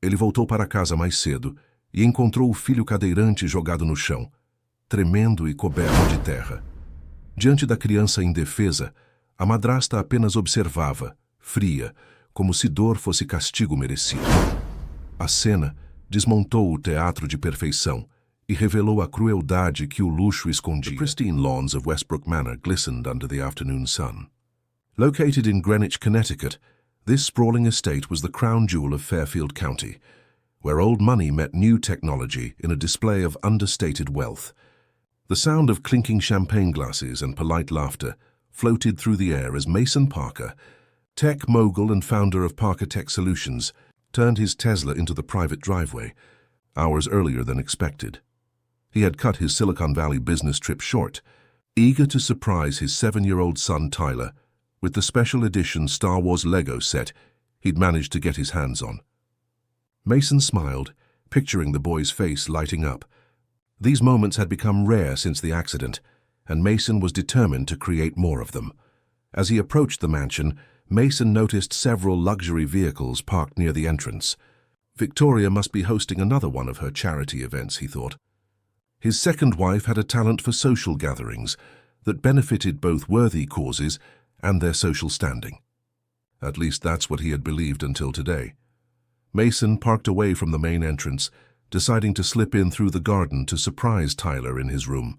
Ele voltou para casa mais cedo e encontrou o filho cadeirante jogado no chão, tremendo e coberto de terra. Diante da criança indefesa, a madrasta apenas observava, fria, como se dor fosse castigo merecido. A cena desmontou o teatro de perfeição e revelou a crueldade que o luxo escondia. The pristine lawns of Westbrook Manor glistened under the afternoon sun. Located in Greenwich, Connecticut, this sprawling estate was the crown jewel of Fairfield County, where old money met new technology in a display of understated wealth. The sound of clinking champagne glasses and polite laughter floated through the air as Mason Parker, tech mogul and founder of Parker Tech Solutions, turned his Tesla into the private driveway, hours earlier than expected. He had cut his Silicon Valley business trip short, eager to surprise his 7-year-old son Tyler with the special edition Star Wars Lego set he'd managed to get his hands on. Mason smiled, picturing the boy's face lighting up. These moments had become rare since the accident, and Mason was determined to create more of them. As he approached the mansion, Mason noticed several luxury vehicles parked near the entrance. Victoria must be hosting another one of her charity events, he thought. His second wife had a talent for social gatherings that benefited both worthy causes and their social standing. At least that's what he had believed until today. Mason parked away from the main entrance, deciding to slip in through the garden to surprise Tyler in his room.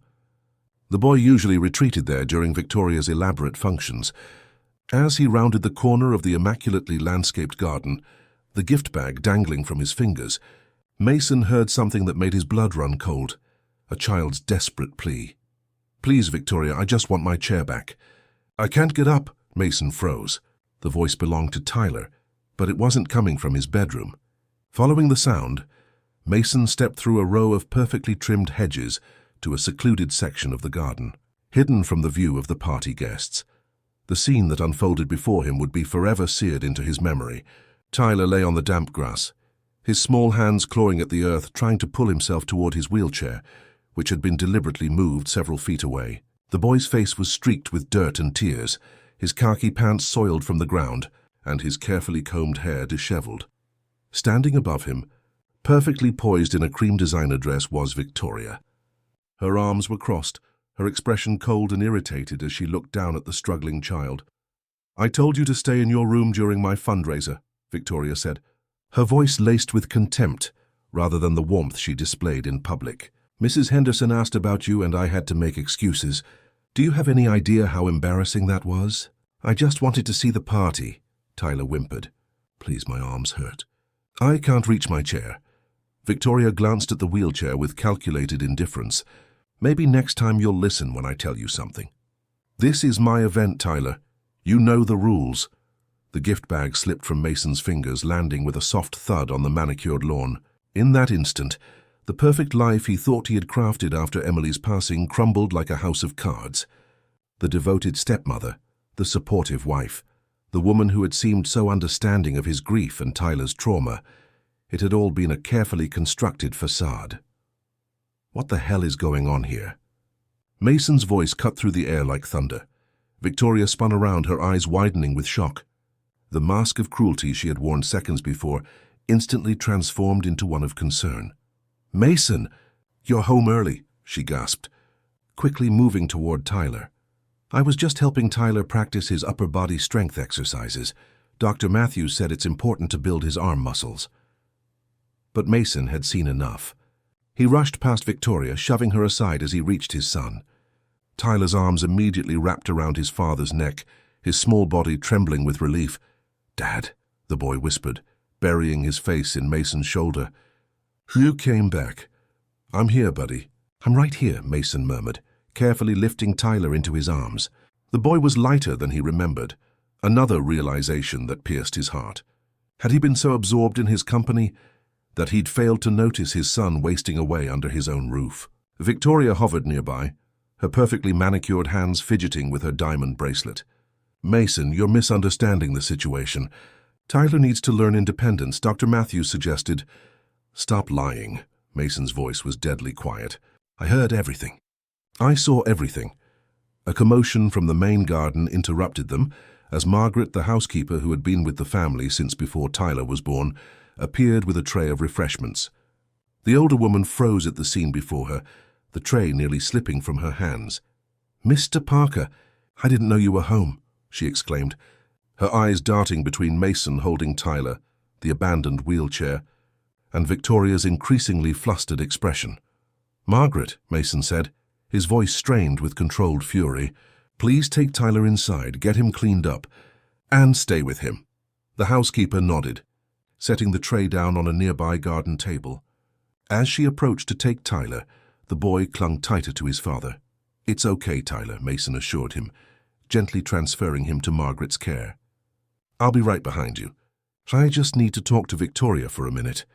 The boy usually retreated there during Victoria's elaborate functions. As he rounded the corner of the immaculately landscaped garden, the gift bag dangling from his fingers, Mason heard something that made his blood run cold, a child's desperate plea. "Please, Victoria, I just want my chair back." "I can't get up," Mason froze. The voice belonged to Tyler, but it wasn't coming from his bedroom. Following the sound, Mason stepped through a row of perfectly trimmed hedges to a secluded section of the garden, hidden from the view of the party guests. The scene that unfolded before him would be forever seared into his memory. Tyler lay on the damp grass, his small hands clawing at the earth, trying to pull himself toward his wheelchair, which had been deliberately moved several feet away. The boy's face was streaked with dirt and tears, his khaki pants soiled from the ground, and his carefully combed hair disheveled. Standing above him, perfectly poised in a cream designer dress, was Victoria. Her arms were crossed, her expression cold and irritated as she looked down at the struggling child. "I told you to stay in your room during my fundraiser," Victoria said, her voice laced with contempt rather than the warmth she displayed in public. "Mrs. Henderson asked about you and I had to make excuses. Do you have any idea how embarrassing that was?" "I just wanted to see the party," Tyler whimpered. "Please, my arms hurt." "I can't reach my chair." Victoria glanced at the wheelchair with calculated indifference. "Maybe next time you'll listen when I tell you something." "This is my event, Tyler. You know the rules." The gift bag slipped from Mason's fingers, landing with a soft thud on the manicured lawn. In that instant, the perfect life he thought he had crafted after Emily's passing crumbled like a house of cards. The devoted stepmother, the supportive wife, the woman who had seemed so understanding of his grief and Tyler's trauma, it had all been a carefully constructed facade. What the hell is going on here? Mason's voice cut through the air like thunder. Victoria spun around, her eyes widening with shock. The mask of cruelty she had worn seconds before instantly transformed into one of concern. "Mason, you're home early," she gasped, quickly moving toward Tyler. "I was just helping Tyler practice his upper body strength exercises. Dr. Matthews said it's important to build his arm muscles." But Mason had seen enough. He rushed past Victoria, shoving her aside as he reached his son. Tyler's arms immediately wrapped around his father's neck, his small body trembling with relief. "Dad," the boy whispered, burying his face in Mason's shoulder. "You came back." "I'm here, buddy." "I'm right here," Mason murmured, carefully lifting Tyler into his arms. The boy was lighter than he remembered, another realization that pierced his heart. Had he been so absorbed in his company that he'd failed to notice his son wasting away under his own roof? Victoria hovered nearby, her perfectly manicured hands fidgeting with her diamond bracelet. "Mason, you're misunderstanding the situation. Tyler needs to learn independence," Dr. Matthews suggested. "Stop lying." Mason's voice was deadly quiet. "I heard everything. I saw everything." A commotion from the main garden interrupted them as Margaret, the housekeeper who had been with the family since before Tyler was born, appeared with a tray of refreshments. The older woman froze at the scene before her, the tray nearly slipping from her hands. "Mr. Parker, I didn't know you were home," she exclaimed, her eyes darting between Mason holding Tyler, the abandoned wheelchair, and Victoria's increasingly flustered expression. "Margaret," Mason said, his voice strained with controlled fury, "please take Tyler inside, get him cleaned up, and stay with him." The housekeeper nodded, setting the tray down on a nearby garden table. As she approached to take Tyler, the boy clung tighter to his father. "It's okay, Tyler," Mason assured him, gently transferring him to Margaret's care. "I'll be right behind you. I just need to talk to Victoria for a minute."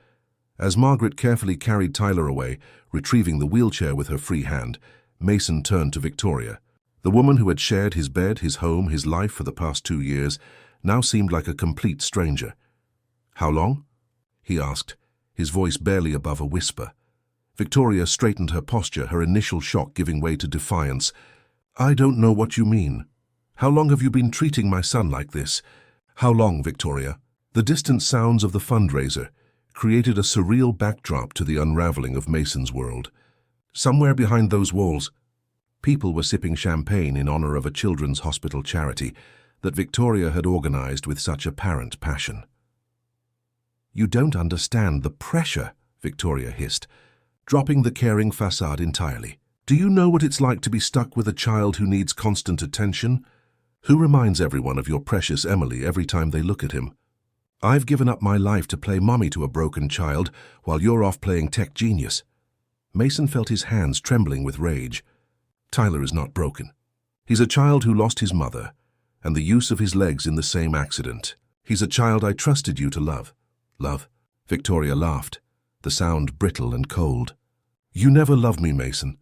As Margaret carefully carried Tyler away, retrieving the wheelchair with her free hand, Mason turned to Victoria. The woman who had shared his bed, his home, his life for the past 2 years, now seemed like a complete stranger. "How long?" he asked, his voice barely above a whisper. Victoria straightened her posture, her initial shock giving way to defiance. "I don't know what you mean. How long have you been treating my son like this?" "How long, Victoria?" The distant sounds of the fundraiser created a surreal backdrop to the unraveling of Mason's world. Somewhere behind those walls, people were sipping champagne in honor of a children's hospital charity that Victoria had organized with such apparent passion. "You don't understand the pressure," Victoria hissed, dropping the caring facade entirely. "Do you know what it's like to be stuck with a child who needs constant attention? Who reminds everyone of your precious Emily every time they look at him? I've given up my life to play mommy to a broken child while you're off playing tech genius." Mason felt his hands trembling with rage. Tyler is not broken. He's a child who lost his mother and the use of his legs in the same accident. He's a child I trusted you to love. "Love?" Victoria laughed, the sound brittle and cold. "You never loved me, Mason.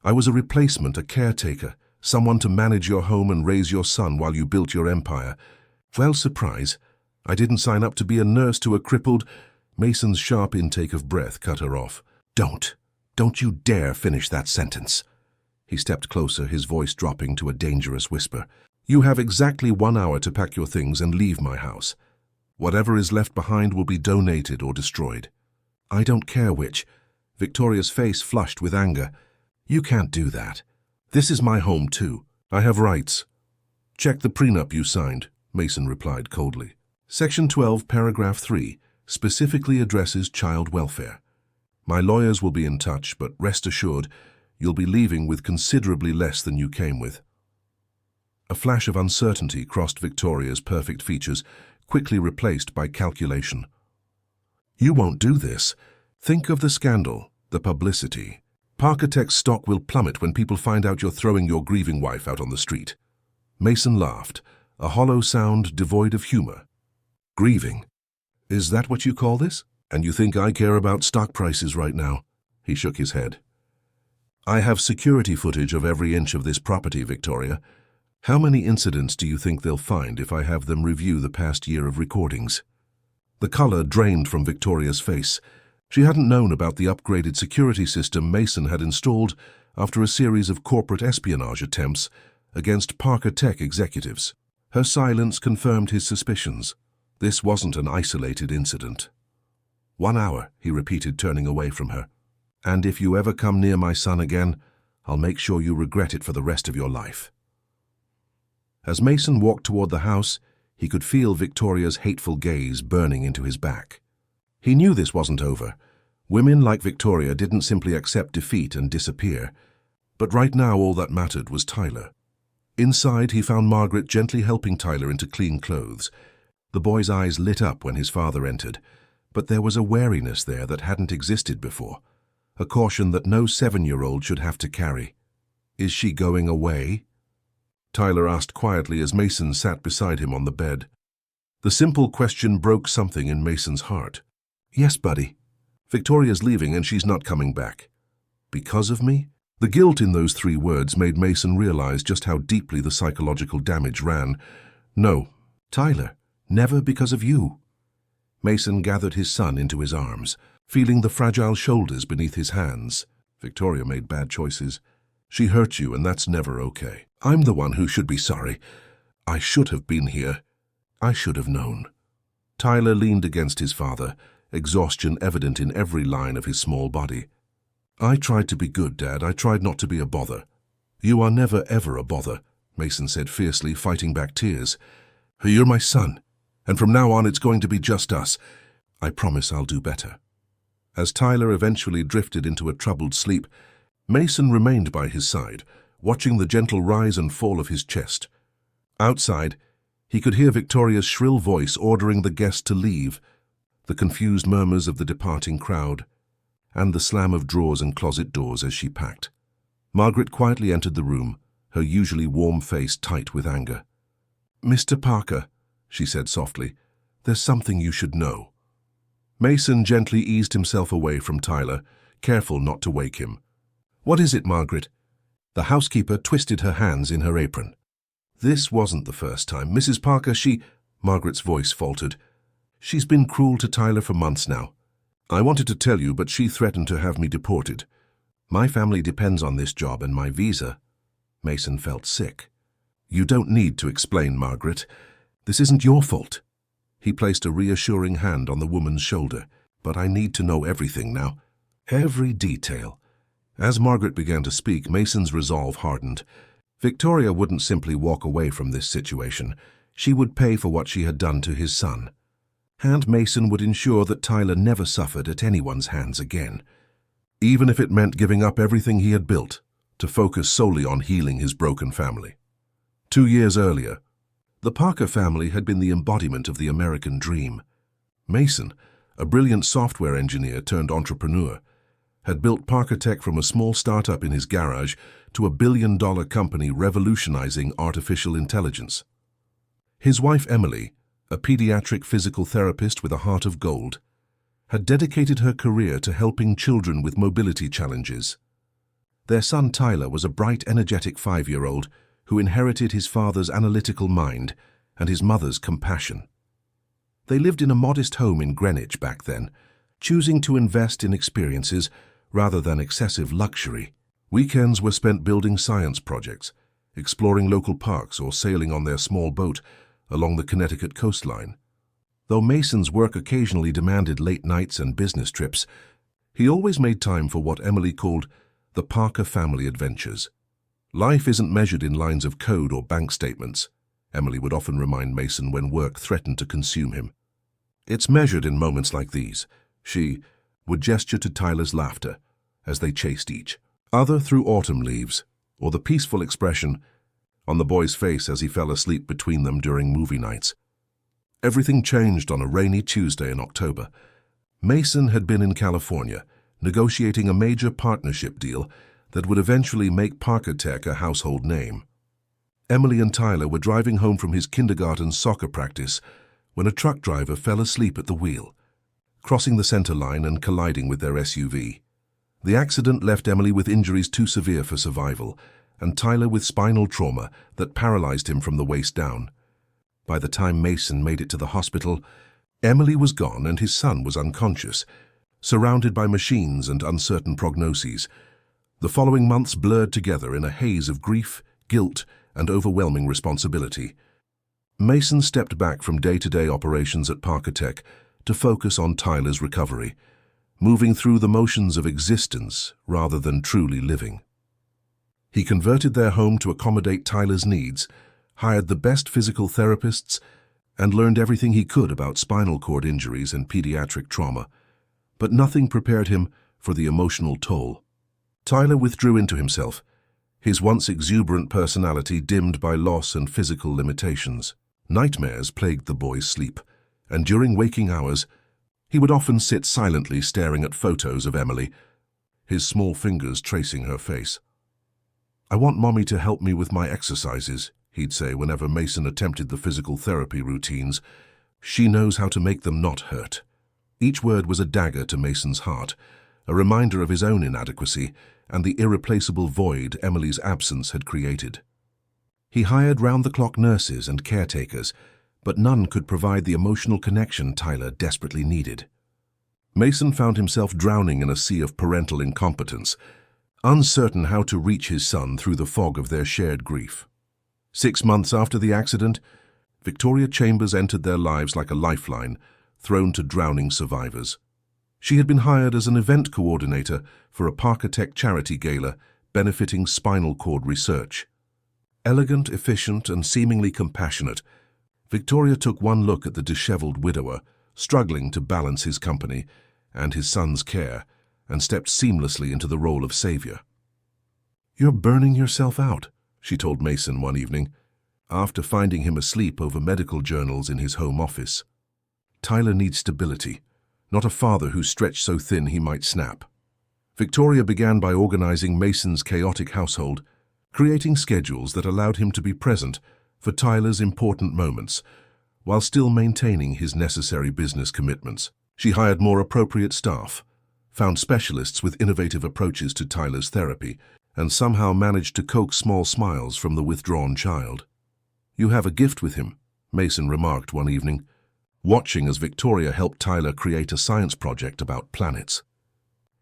I was a replacement, a caretaker, someone to manage your home and raise your son while you built your empire. Well, surprise, I didn't sign up to be a nurse to a crippled—" Mason's sharp intake of breath cut her off. Don't you dare finish that sentence." He stepped closer, his voice dropping to a dangerous whisper. "You have exactly 1 hour to pack your things and leave my house. Whatever is left behind will be donated or destroyed." "I don't care which." Victoria's face flushed with anger. "You can't do that. This is my home too. I have rights." "Check the prenup you signed," Mason replied coldly. Section 12, paragraph 3, specifically addresses child welfare. "My lawyers will be in touch, but rest assured, you'll be leaving with considerably less than you came with." A flash of uncertainty crossed Victoria's perfect features, quickly replaced by calculation. "You won't do this. Think of the scandal, the publicity. Parker Tech's stock will plummet when people find out you're throwing your grieving wife out on the street." Mason laughed, a hollow sound devoid of humor. "Grieving? Is that what you call this? And you think I care about stock prices right now?" He shook his head. "I have security footage of every inch of this property, Victoria. How many incidents do you think they'll find if I have them review the past year of recordings?" The color drained from Victoria's face. She hadn't known about the upgraded security system Mason had installed after a series of corporate espionage attempts against Parker Tech executives. Her silence confirmed his suspicions. This wasn't an isolated incident. 1 hour, he repeated, turning away from her. "And if you ever come near my son again, I'll make sure you regret it for the rest of your life." As Mason walked toward the house, he could feel Victoria's hateful gaze burning into his back. He knew this wasn't over. Women like Victoria didn't simply accept defeat and disappear. But right now all that mattered was Tyler. Inside, he found Margaret gently helping Tyler into clean clothes. The boy's eyes lit up when his father entered, but there was a wariness there that hadn't existed before, a caution that no 7-year-old should have to carry. "Is she going away?" Tyler asked quietly as Mason sat beside him on the bed. The simple question broke something in Mason's heart. "Yes, buddy. Victoria's leaving and she's not coming back." "Because of me?" The guilt in those 3 words made Mason realize just how deeply the psychological damage ran. "No, Tyler, never because of you." Mason gathered his son into his arms, feeling the fragile shoulders beneath his hands. "Victoria made bad choices. She hurt you, and that's never okay. I'm the one who should be sorry. I should have been here. I should have known." Tyler leaned against his father, exhaustion evident in every line of his small body. "I tried to be good, Dad. I tried not to be a bother." "You are never ever a bother," Mason said fiercely, fighting back tears. "You're my son, and from now on it's going to be just us. I promise I'll do better." As Tyler eventually drifted into a troubled sleep, Mason remained by his side, watching the gentle rise and fall of his chest. Outside, he could hear Victoria's shrill voice ordering the guests to leave, the confused murmurs of the departing crowd, and the slam of drawers and closet doors as she packed. Margaret quietly entered the room, her usually warm face tight with anger. "Mr. Parker," she said softly, "there's something you should know." Mason gently eased himself away from Tyler, careful not to wake him. "What is it, Margaret?" The housekeeper twisted her hands in her apron. "This wasn't the first time. Mrs. Parker, Margaret's voice faltered. "She's been cruel to Tyler for months now. I wanted to tell you, but she threatened to have me deported. My family depends on this job and my visa." Mason felt sick. "You don't need to explain, Margaret. This isn't your fault." He placed a reassuring hand on the woman's shoulder. "But I need to know everything now. Every detail." As Margaret began to speak, Mason's resolve hardened. Victoria wouldn't simply walk away from this situation. She would pay for what she had done to his son. And Mason would ensure that Tyler never suffered at anyone's hands again, even if it meant giving up everything he had built to focus solely on healing his broken family. 2 years earlier, the Parker family had been the embodiment of the American dream. Mason, a brilliant software engineer turned entrepreneur, had built Parker Tech from a small startup in his garage to a billion-dollar company revolutionizing artificial intelligence. His wife Emily, a pediatric physical therapist with a heart of gold, had dedicated her career to helping children with mobility challenges. Their son Tyler was a bright, energetic 5-year-old who inherited his father's analytical mind and his mother's compassion. They lived in a modest home in Greenwich back then, choosing to invest in experiences rather than excessive luxury. Weekends were spent building science projects, exploring local parks, or sailing on their small boat along the Connecticut coastline. Though Mason's work occasionally demanded late nights and business trips, he always made time for what Emily called the Parker family adventures. "Life isn't measured in lines of code or bank statements," Emily would often remind Mason when work threatened to consume him. "It's measured in moments like these." She would gesture to Tyler's laughter as they chased each other through autumn leaves, or the peaceful expression on the boy's face as he fell asleep between them during movie nights. Everything changed on a rainy Tuesday in October. Mason had been in California, negotiating a major partnership deal that would eventually make Parker Tech a household name. Emily and Tyler were driving home from his kindergarten soccer practice when a truck driver fell asleep at the wheel, crossing the center line and colliding with their SUV. The accident left Emily with injuries too severe for survival, and Tyler with spinal trauma that paralyzed him from the waist down. By the time Mason made it to the hospital, Emily was gone and his son was unconscious, surrounded by machines and uncertain prognoses. The following months blurred together in a haze of grief, guilt, and overwhelming responsibility. Mason stepped back from day-to-day operations at Parker Tech to focus on Tyler's recovery, moving through the motions of existence rather than truly living. He converted their home to accommodate Tyler's needs, hired the best physical therapists, and learned everything he could about spinal cord injuries and pediatric trauma. But nothing prepared him for the emotional toll. Tyler withdrew into himself, his once exuberant personality dimmed by loss and physical limitations. Nightmares plagued the boy's sleep, and during waking hours, he would often sit silently staring at photos of Emily, his small fingers tracing her face. "I want Mommy to help me with my exercises," he'd say whenever Mason attempted the physical therapy routines. "She knows how to make them not hurt." Each word was a dagger to Mason's heart, a reminder of his own inadequacy and the irreplaceable void Emily's absence had created. He hired round-the-clock nurses and caretakers, but none could provide the emotional connection Tyler desperately needed. Mason found himself drowning in a sea of parental incompetence, uncertain how to reach his son through the fog of their shared grief. 6 months after the accident, Victoria Chambers entered their lives like a lifeline thrown to drowning survivors. She had been hired as an event coordinator for a Parker Tech charity gala benefiting spinal cord research. Elegant, efficient, and seemingly compassionate, Victoria took one look at the disheveled widower, struggling to balance his company and his son's care, and stepped seamlessly into the role of savior. "You're burning yourself out," she told Mason one evening, after finding him asleep over medical journals in his home office. "Tyler needs stability, not a father who's stretched so thin he might snap." Victoria began by organizing Mason's chaotic household, creating schedules that allowed him to be present for Tyler's important moments, while still maintaining his necessary business commitments. She hired more appropriate staff, found specialists with innovative approaches to Tyler's therapy, and somehow managed to coax small smiles from the withdrawn child. "You have a gift with him," Mason remarked one evening, watching as Victoria helped Tyler create a science project about planets.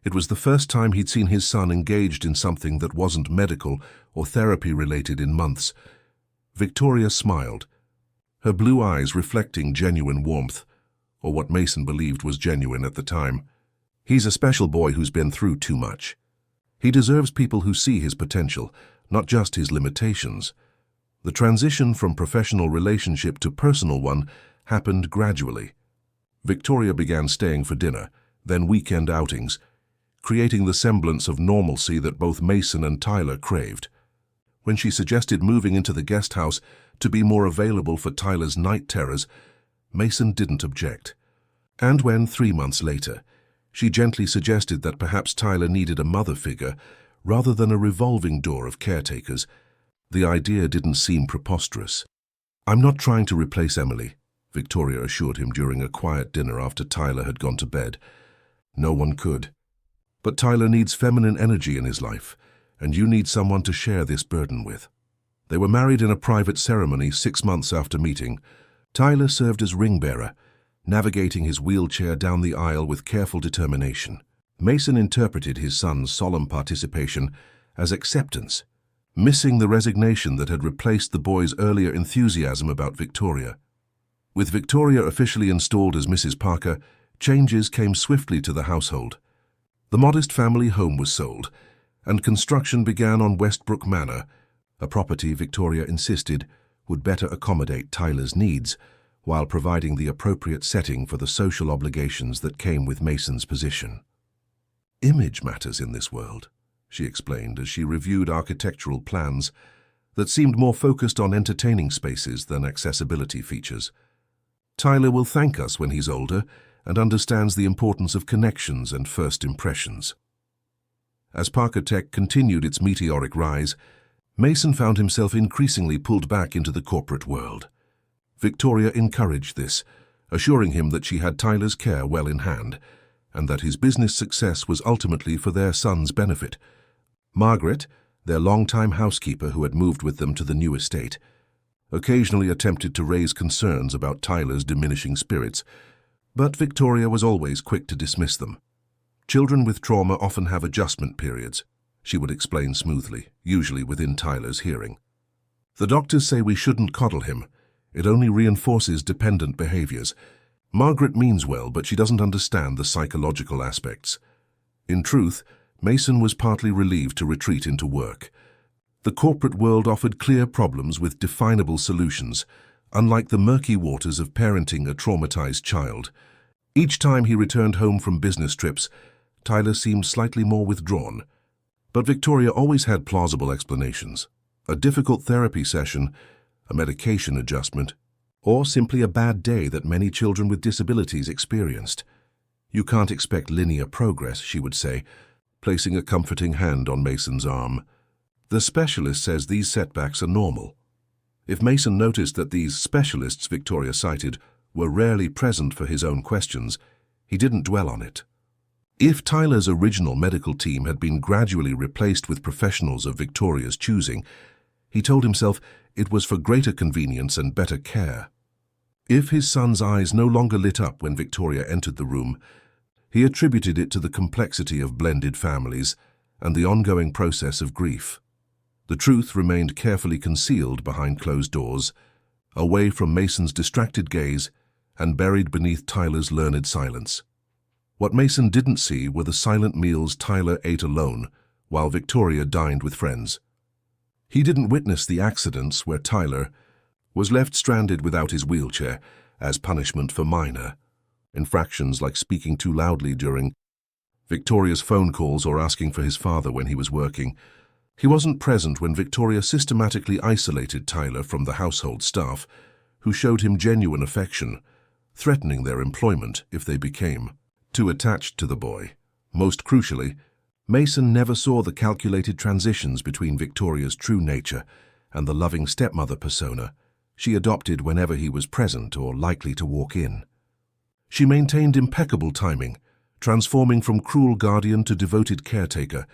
It was the first time he'd seen his son engaged in something that wasn't medical or therapy-related in months. Victoria smiled, her blue eyes reflecting genuine warmth, or what Mason believed was genuine at the time. "He's a special boy who's been through too much. He deserves people who see his potential, not just his limitations." The transition from professional relationship to personal one happened gradually. Victoria began staying for dinner, then weekend outings, creating the semblance of normalcy that both Mason and Tyler craved. When she suggested moving into the guest house to be more available for Tyler's night terrors, Mason didn't object. And when, 3 months later, she gently suggested that perhaps Tyler needed a mother figure rather than a revolving door of caretakers, the idea didn't seem preposterous. "I'm not trying to replace Emily," Victoria assured him during a quiet dinner after Tyler had gone to bed. "No one could. But Tyler needs feminine energy in his life, and you need someone to share this burden with." They were married in a private ceremony 6 months after meeting. Tyler served as ring bearer, navigating his wheelchair down the aisle with careful determination. Mason interpreted his son's solemn participation as acceptance, missing the resignation that had replaced the boy's earlier enthusiasm about Victoria. With Victoria officially installed as Mrs. Parker, changes came swiftly to the household. The modest family home was sold, and construction began on Westbrook Manor, a property Victoria insisted would better accommodate Tyler's needs, while providing the appropriate setting for the social obligations that came with Mason's position. "Image matters in this world," she explained as she reviewed architectural plans that seemed more focused on entertaining spaces than accessibility features. "Tyler will thank us when he's older and understands the importance of connections and first impressions." As Parker Tech continued its meteoric rise, Mason found himself increasingly pulled back into the corporate world. Victoria encouraged this, assuring him that she had Tyler's care well in hand, and that his business success was ultimately for their son's benefit. Margaret, their longtime housekeeper who had moved with them to the new estate, occasionally attempted to raise concerns about Tyler's diminishing spirits, but Victoria was always quick to dismiss them. "Children with trauma often have adjustment periods," she would explain smoothly, usually within Tyler's hearing. "The doctors say we shouldn't coddle him. It only reinforces dependent behaviors. Margaret means well, but she doesn't understand the psychological aspects." In truth, Mason was partly relieved to retreat into work. The corporate world offered clear problems with definable solutions, unlike the murky waters of parenting a traumatized child. Each time he returned home from business trips, Tyler seemed slightly more withdrawn. But Victoria always had plausible explanations. A difficult therapy session, a medication adjustment, or simply a bad day that many children with disabilities experienced. "You can't expect linear progress," she would say, placing a comforting hand on Mason's arm. "The specialist says these setbacks are normal." If Mason noticed that these specialists Victoria cited were rarely present for his own questions, he didn't dwell on it. If Tyler's original medical team had been gradually replaced with professionals of Victoria's choosing, he told himself it was for greater convenience and better care. If his son's eyes no longer lit up when Victoria entered the room, he attributed it to the complexity of blended families and the ongoing process of grief. The truth remained carefully concealed behind closed doors, away from Mason's distracted gaze and buried beneath Tyler's learned silence. What Mason didn't see were the silent meals Tyler ate alone while Victoria dined with friends. He didn't witness the accidents where Tyler was left stranded without his wheelchair as punishment for minor infractions like speaking too loudly during Victoria's phone calls or asking for his father when he was working. He wasn't present when Victoria systematically isolated Tyler from the household staff, who showed him genuine affection, threatening their employment if they became too attached to the boy. Most crucially, Mason never saw the calculated transitions between Victoria's true nature and the loving stepmother persona she adopted whenever he was present or likely to walk in. She maintained impeccable timing, transforming from cruel guardian to devoted caretaker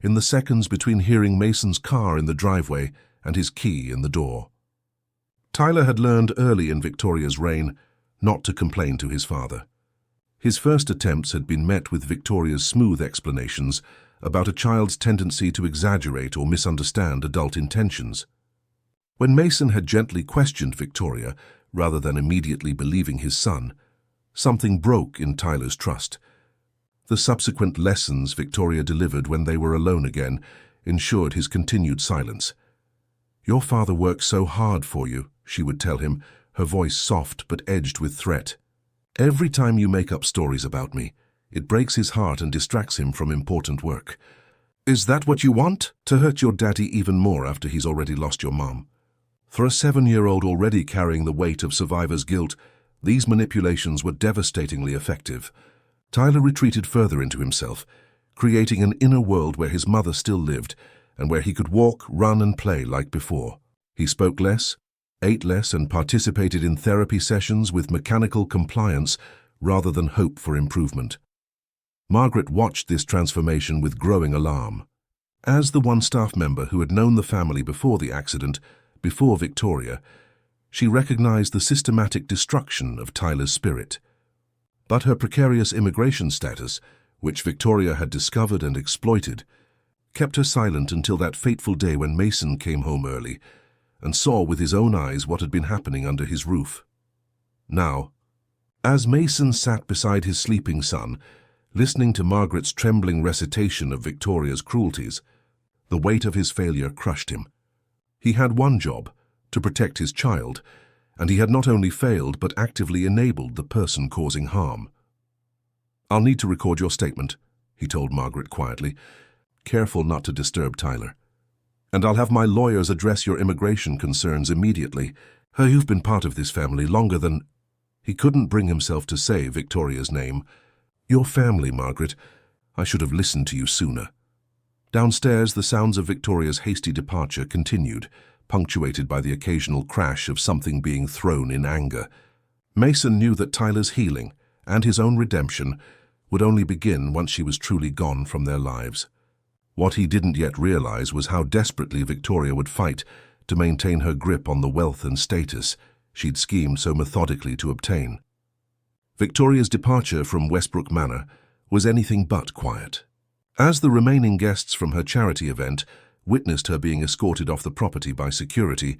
in the seconds between hearing Mason's car in the driveway and his key in the door. Tyler had learned early in Victoria's reign not to complain to his father. His first attempts had been met with Victoria's smooth explanations about a child's tendency to exaggerate or misunderstand adult intentions. When Mason had gently questioned Victoria, rather than immediately believing his son, something broke in Tyler's trust. The subsequent lessons Victoria delivered when they were alone again ensured his continued silence. "Your father works so hard for you," she would tell him, her voice soft but edged with threat. "Every time you make up stories about me, it breaks his heart and distracts him from important work. Is that what you want? To hurt your daddy even more after he's already lost your mom?" For a 7-year-old already carrying the weight of survivor's guilt, these manipulations were devastatingly effective. Tyler retreated further into himself, creating an inner world where his mother still lived and where he could walk, run, and play like before. He spoke less, ate less, and participated in therapy sessions with mechanical compliance rather than hope for improvement. Margaret watched this transformation with growing alarm. As the one staff member who had known the family before the accident, before Victoria, she recognized the systematic destruction of Tyler's spirit. But her precarious immigration status, which Victoria had discovered and exploited, kept her silent until that fateful day when Mason came home early and saw with his own eyes what had been happening under his roof. Now, as Mason sat beside his sleeping son, listening to Margaret's trembling recitation of Victoria's cruelties, the weight of his failure crushed him. He had one job, to protect his child, and he had not only failed but actively enabled the person causing harm. "I'll need to record your statement," he told Margaret quietly, careful not to disturb Tyler. "And I'll have my lawyers address your immigration concerns immediately. You've been part of this family longer than—" He couldn't bring himself to say Victoria's name. "Your family, Margaret. I should have listened to you sooner." Downstairs, the sounds of Victoria's hasty departure continued, punctuated by the occasional crash of something being thrown in anger. Mason knew that Tyler's healing and his own redemption would only begin once she was truly gone from their lives. What he didn't yet realize was how desperately Victoria would fight to maintain her grip on the wealth and status she'd schemed so methodically to obtain. Victoria's departure from Westbrook Manor was anything but quiet. As the remaining guests from her charity event witnessed her being escorted off the property by security,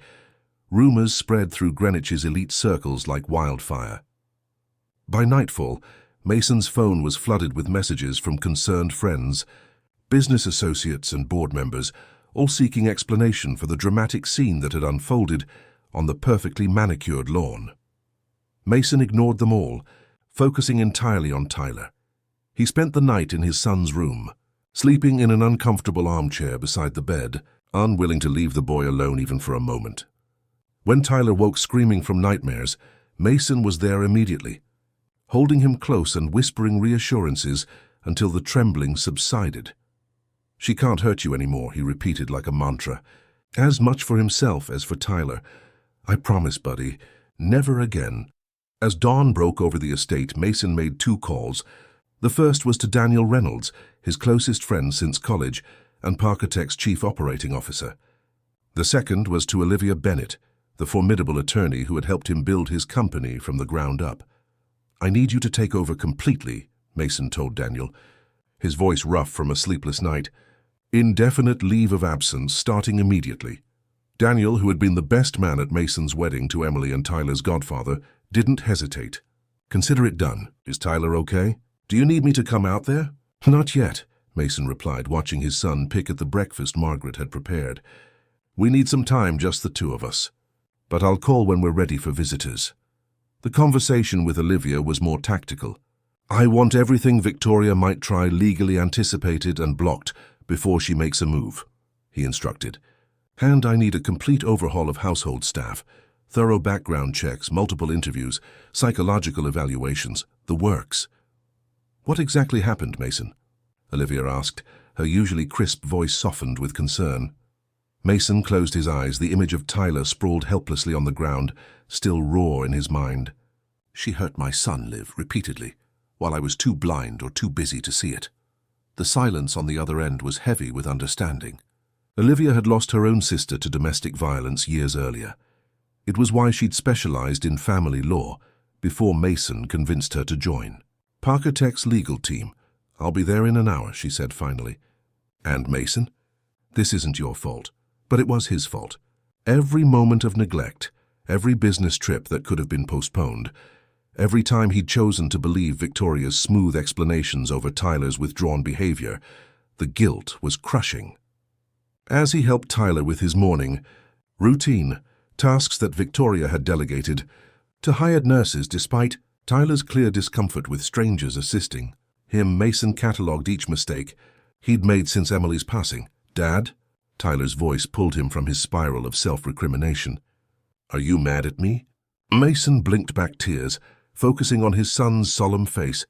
rumors spread through Greenwich's elite circles like wildfire. By nightfall, Mason's phone was flooded with messages from concerned friends, business associates and board members, all seeking explanation for the dramatic scene that had unfolded on the perfectly manicured lawn. Mason ignored them all, focusing entirely on Tyler. He spent the night in his son's room, sleeping in an uncomfortable armchair beside the bed, unwilling to leave the boy alone even for a moment. When Tyler woke screaming from nightmares, Mason was there immediately, holding him close and whispering reassurances until the trembling subsided. "She can't hurt you anymore," he repeated like a mantra, as much for himself as for Tyler. "I promise, buddy, never again." As dawn broke over the estate, Mason made 2 calls. The first was to Daniel Reynolds, his closest friend since college and Parkotec's chief operating officer. The second was to Olivia Bennett, the formidable attorney who had helped him build his company from the ground up. "I need you to take over completely," Mason told Daniel, his voice rough from a sleepless night. "Indefinite leave of absence starting immediately." Daniel, who had been the best man at Mason's wedding to Emily and Tyler's godfather, didn't hesitate. "Consider it done. Is Tyler okay?" Do you need me to come out there? Not yet, Mason replied, watching his son pick at the breakfast Margaret had prepared. We need some time, just the two of us. But I'll call when we're ready for visitors. The conversation with Olivia was more tactical. I want everything Victoria might try legally anticipated and blocked before she makes a move, he instructed. And I need a complete overhaul of household staff, thorough background checks, multiple interviews, psychological evaluations, the works. What exactly happened, Mason? Olivia asked, her usually crisp voice softened with concern. Mason closed his eyes, the image of Tyler sprawled helplessly on the ground, still raw in his mind. She hurt my son, Liv, repeatedly, while I was too blind or too busy to see it. The silence on the other end was heavy with understanding. Olivia had lost her own sister to domestic violence years earlier. It was why she'd specialized in family law before Mason convinced her to join. Parker Tech's legal team. I'll be there in an hour, she said finally. And Mason? This isn't your fault. But it was his fault. Every moment of neglect, every business trip that could have been postponed, every time he'd chosen to believe Victoria's smooth explanations over Tyler's withdrawn behavior, the guilt was crushing. As he helped Tyler with his morning routine, tasks that Victoria had delegated to hired nurses despite Tyler's clear discomfort with strangers assisting him, Mason catalogued each mistake he'd made since Emily's passing. Dad? Tyler's voice pulled him from his spiral of self-recrimination. Are you mad at me? Mason blinked back tears, focusing on his son's solemn face.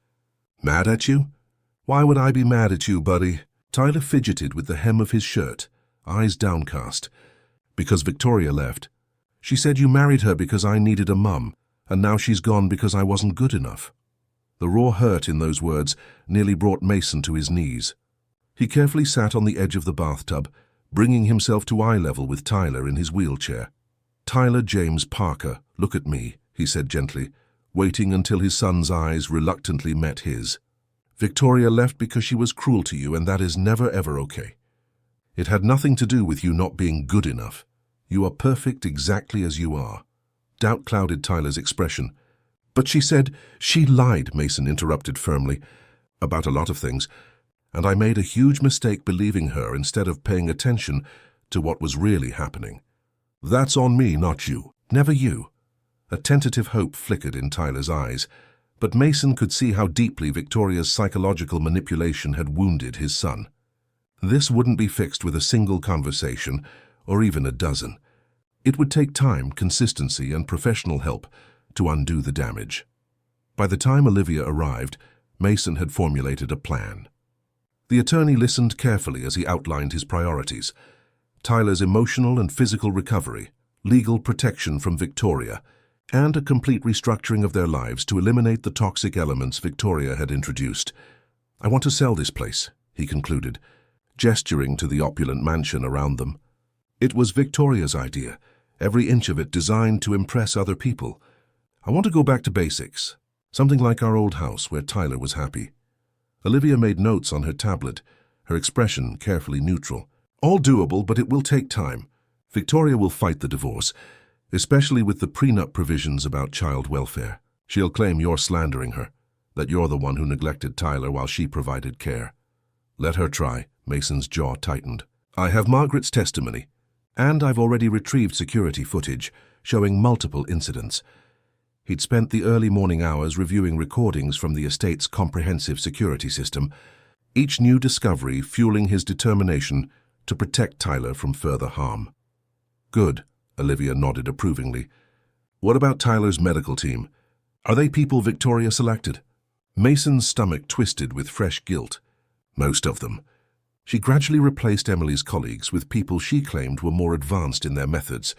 Mad at you? Why would I be mad at you, buddy? Tyler fidgeted with the hem of his shirt, eyes downcast. Because Victoria left. She said you married her because I needed a mum, and now she's gone because I wasn't good enough. The raw hurt in those words nearly brought Mason to his knees. He carefully sat on the edge of the bathtub, bringing himself to eye level with Tyler in his wheelchair. Tyler James Parker, look at me, he said gently, waiting until his son's eyes reluctantly met his. Victoria left because she was cruel to you, and that is never ever okay. It had nothing to do with you not being good enough. You are perfect exactly as you are. Doubt clouded Tyler's expression. But she said, she lied, Mason interrupted firmly, about a lot of things, and I made a huge mistake believing her instead of paying attention to what was really happening. That's on me, not you. Never you. A tentative hope flickered in Tyler's eyes, but Mason could see how deeply Victoria's psychological manipulation had wounded his son. This wouldn't be fixed with a single conversation, or even a dozen. It would take time, consistency, and professional help to undo the damage. By the time Olivia arrived, Mason had formulated a plan. The attorney listened carefully as he outlined his priorities: Tyler's emotional and physical recovery, legal protection from Victoria, and a complete restructuring of their lives to eliminate the toxic elements Victoria had introduced. I want to sell this place, he concluded, gesturing to the opulent mansion around them. It was Victoria's idea, every inch of it designed to impress other people. I want to go back to basics, something like our old house where Tyler was happy. Olivia made notes on her tablet, her expression carefully neutral. All doable, but it will take time. Victoria will fight the divorce, especially with the prenup provisions about child welfare. She'll claim you're slandering her, that you're the one who neglected Tyler while she provided care. Let her try. Mason's jaw tightened. I have Margaret's testimony, and I've already retrieved security footage showing multiple incidents. He'd spent the early morning hours reviewing recordings from the estate's comprehensive security system, each new discovery fueling his determination to protect Tyler from further harm. Good, Olivia nodded approvingly. What about Tyler's medical team? Are they people Victoria selected? Mason's stomach twisted with fresh guilt. Most of them. She gradually replaced Emily's colleagues with people she claimed were more advanced in their methods.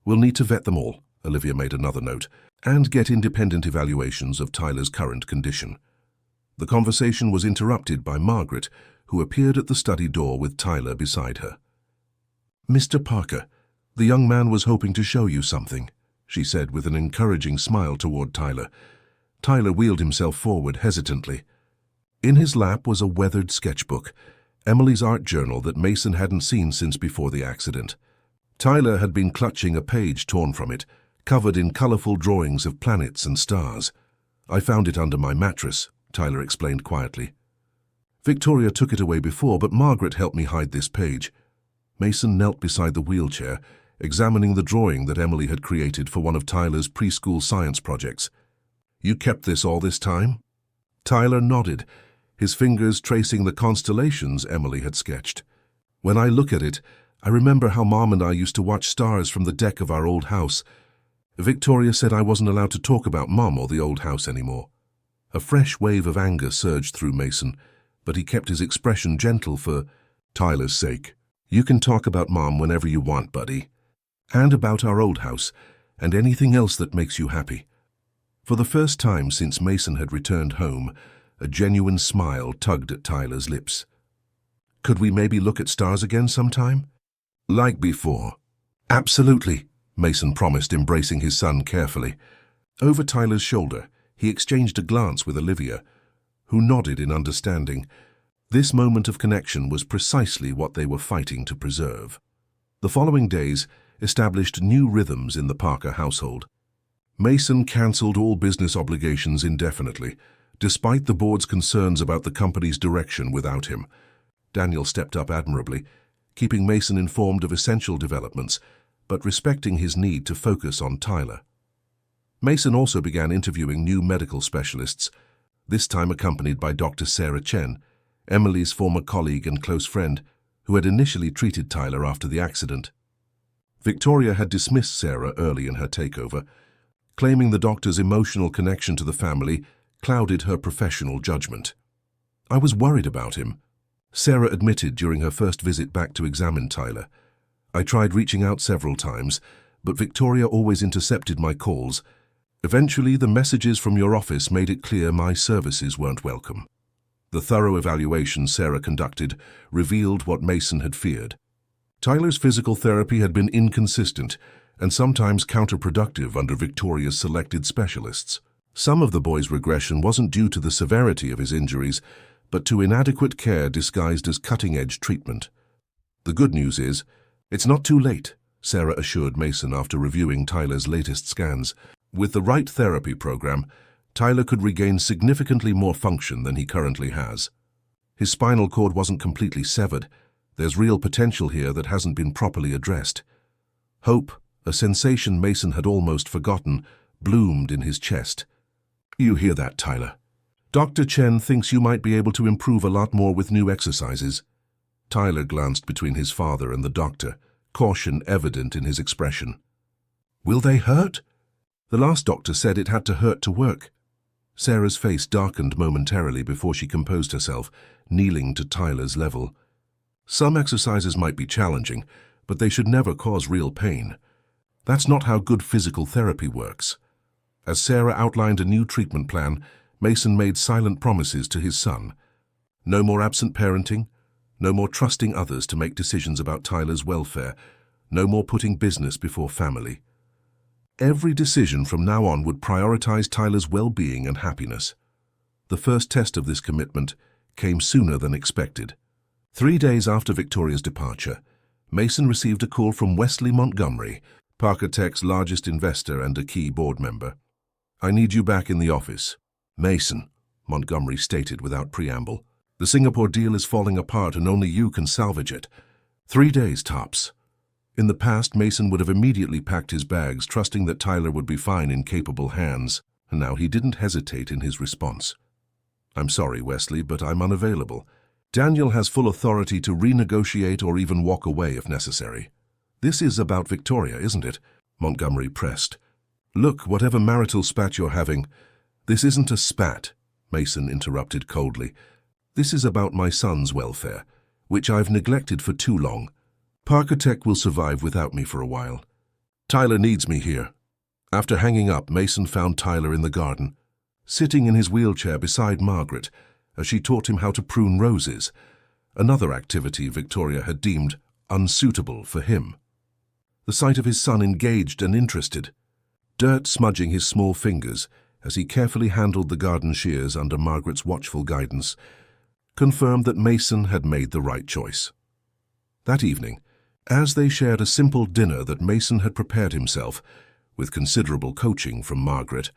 We'll need to vet them all, Olivia made another note, and get independent evaluations of Tyler's current condition. The conversation was interrupted by Margaret, who appeared at the study door with Tyler beside her. Mr. Parker, the young man was hoping to show you something, she said with an encouraging smile toward Tyler. Tyler wheeled himself forward hesitantly. In his lap was a weathered sketchbook, Emily's art journal that Mason hadn't seen since before the accident. Tyler had been clutching a page torn from it, covered in colorful drawings of planets and stars. I found it under my mattress, Tyler explained quietly. Victoria took it away before, but Margaret helped me hide this page. Mason knelt beside the wheelchair, examining the drawing that Emily had created for one of Tyler's preschool science projects. You kept this all this time? Tyler nodded, his fingers tracing the constellations Emily had sketched. When I look at it, I remember how Mom and I used to watch stars from the deck of our old house. Victoria said I wasn't allowed to talk about Mom or the old house anymore. A fresh wave of anger surged through Mason, but he kept his expression gentle for Tyler's sake. You can talk about Mom whenever you want, buddy. And about our old house, and anything else that makes you happy. For the first time since Mason had returned home, a genuine smile tugged at Tyler's lips. Could we maybe look at stars again sometime? Like before. Absolutely, Mason promised, embracing his son carefully. Over Tyler's shoulder, he exchanged a glance with Olivia, who nodded in understanding. This moment of connection was precisely what they were fighting to preserve. The following days established new rhythms in the Parker household. Mason cancelled all business obligations indefinitely, despite the board's concerns about the company's direction without him. Daniel stepped up admirably, keeping Mason informed of essential developments, but respecting his need to focus on Tyler. Mason also began interviewing new medical specialists, this time accompanied by Dr. Sarah Chen, Emily's former colleague and close friend, who had initially treated Tyler after the accident. Victoria had dismissed Sarah early in her takeover, claiming the doctor's emotional connection to the family clouded her professional judgment. I was worried about him, Sarah admitted during her first visit back to examine Tyler. I tried reaching out several times, but Victoria always intercepted my calls. Eventually, the messages from your office made it clear my services weren't welcome. The thorough evaluation Sarah conducted revealed what Mason had feared. Tyler's physical therapy had been inconsistent and sometimes counterproductive under Victoria's selected specialists. Some of the boy's regression wasn't due to the severity of his injuries, but to inadequate care disguised as cutting-edge treatment. The good news is, it's not too late, Sarah assured Mason after reviewing Tyler's latest scans. With the right therapy program, Tyler could regain significantly more function than he currently has. His spinal cord wasn't completely severed. There's real potential here that hasn't been properly addressed. Hope, a sensation Mason had almost forgotten, bloomed in his chest. You hear that, Tyler? Dr. Chen thinks you might be able to improve a lot more with new exercises. Tyler glanced between his father and the doctor, caution evident in his expression. Will they hurt? The last doctor said it had to hurt to work. Sarah's face darkened momentarily before she composed herself, kneeling to Tyler's level. Some exercises might be challenging, but they should never cause real pain. That's not how good physical therapy works. As Sarah outlined a new treatment plan, Mason made silent promises to his son. No more absent parenting, no more trusting others to make decisions about Tyler's welfare, no more putting business before family. Every decision from now on would prioritize Tyler's well-being and happiness. The first test of this commitment came sooner than expected. 3 days after Victoria's departure, Mason received a call from Wesley Montgomery, Parker Tech's largest investor and a key board member. I need you back in the office. Mason, Montgomery stated without preamble. The Singapore deal is falling apart and only you can salvage it. 3 days tops. In the past, Mason would have immediately packed his bags, trusting that Tyler would be fine in capable hands, and now he didn't hesitate in his response. I'm sorry, Wesley, but I'm unavailable. Daniel has full authority to renegotiate or even walk away if necessary. This is about Victoria, isn't it? Montgomery pressed. Look, whatever marital spat you're having, this isn't a spat, Mason interrupted coldly. This is about my son's welfare, which I've neglected for too long. Parker Tech will survive without me for a while. Tyler needs me here. After hanging up, Mason found Tyler in the garden, sitting in his wheelchair beside Margaret, as she taught him how to prune roses, another activity Victoria had deemed unsuitable for him. The sight of his son engaged and interested, dirt smudging his small fingers as he carefully handled the garden shears under Margaret's watchful guidance, confirmed that Mason had made the right choice. That evening, as they shared a simple dinner that Mason had prepared himself, with considerable coaching from Margaret,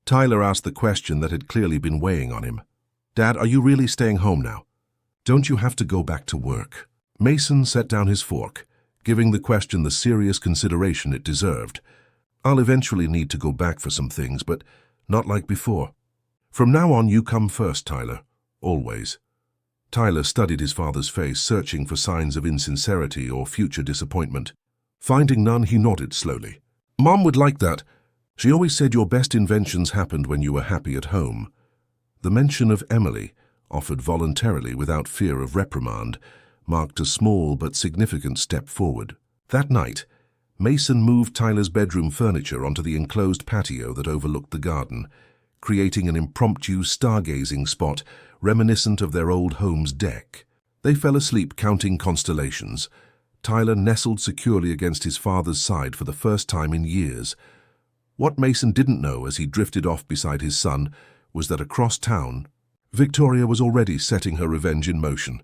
Tyler asked the question that had clearly been weighing on him. Dad, are you really staying home now? Don't you have to go back to work? Mason set down his fork, giving the question the serious consideration it deserved. I'll eventually need to go back for some things, but not like before. From now on, you come first, Tyler. Always. Tyler studied his father's face, searching for signs of insincerity or future disappointment. Finding none, he nodded slowly. Mom would like that. She always said your best inventions happened when you were happy at home. The mention of Emily, offered voluntarily without fear of reprimand, marked a small but significant step forward. That night, Mason moved Tyler's bedroom furniture onto the enclosed patio that overlooked the garden, creating an impromptu stargazing spot reminiscent of their old home's deck. They fell asleep counting constellations. Tyler nestled securely against his father's side for the first time in years. What Mason didn't know as he drifted off beside his son was that across town, Victoria was already setting her revenge in motion.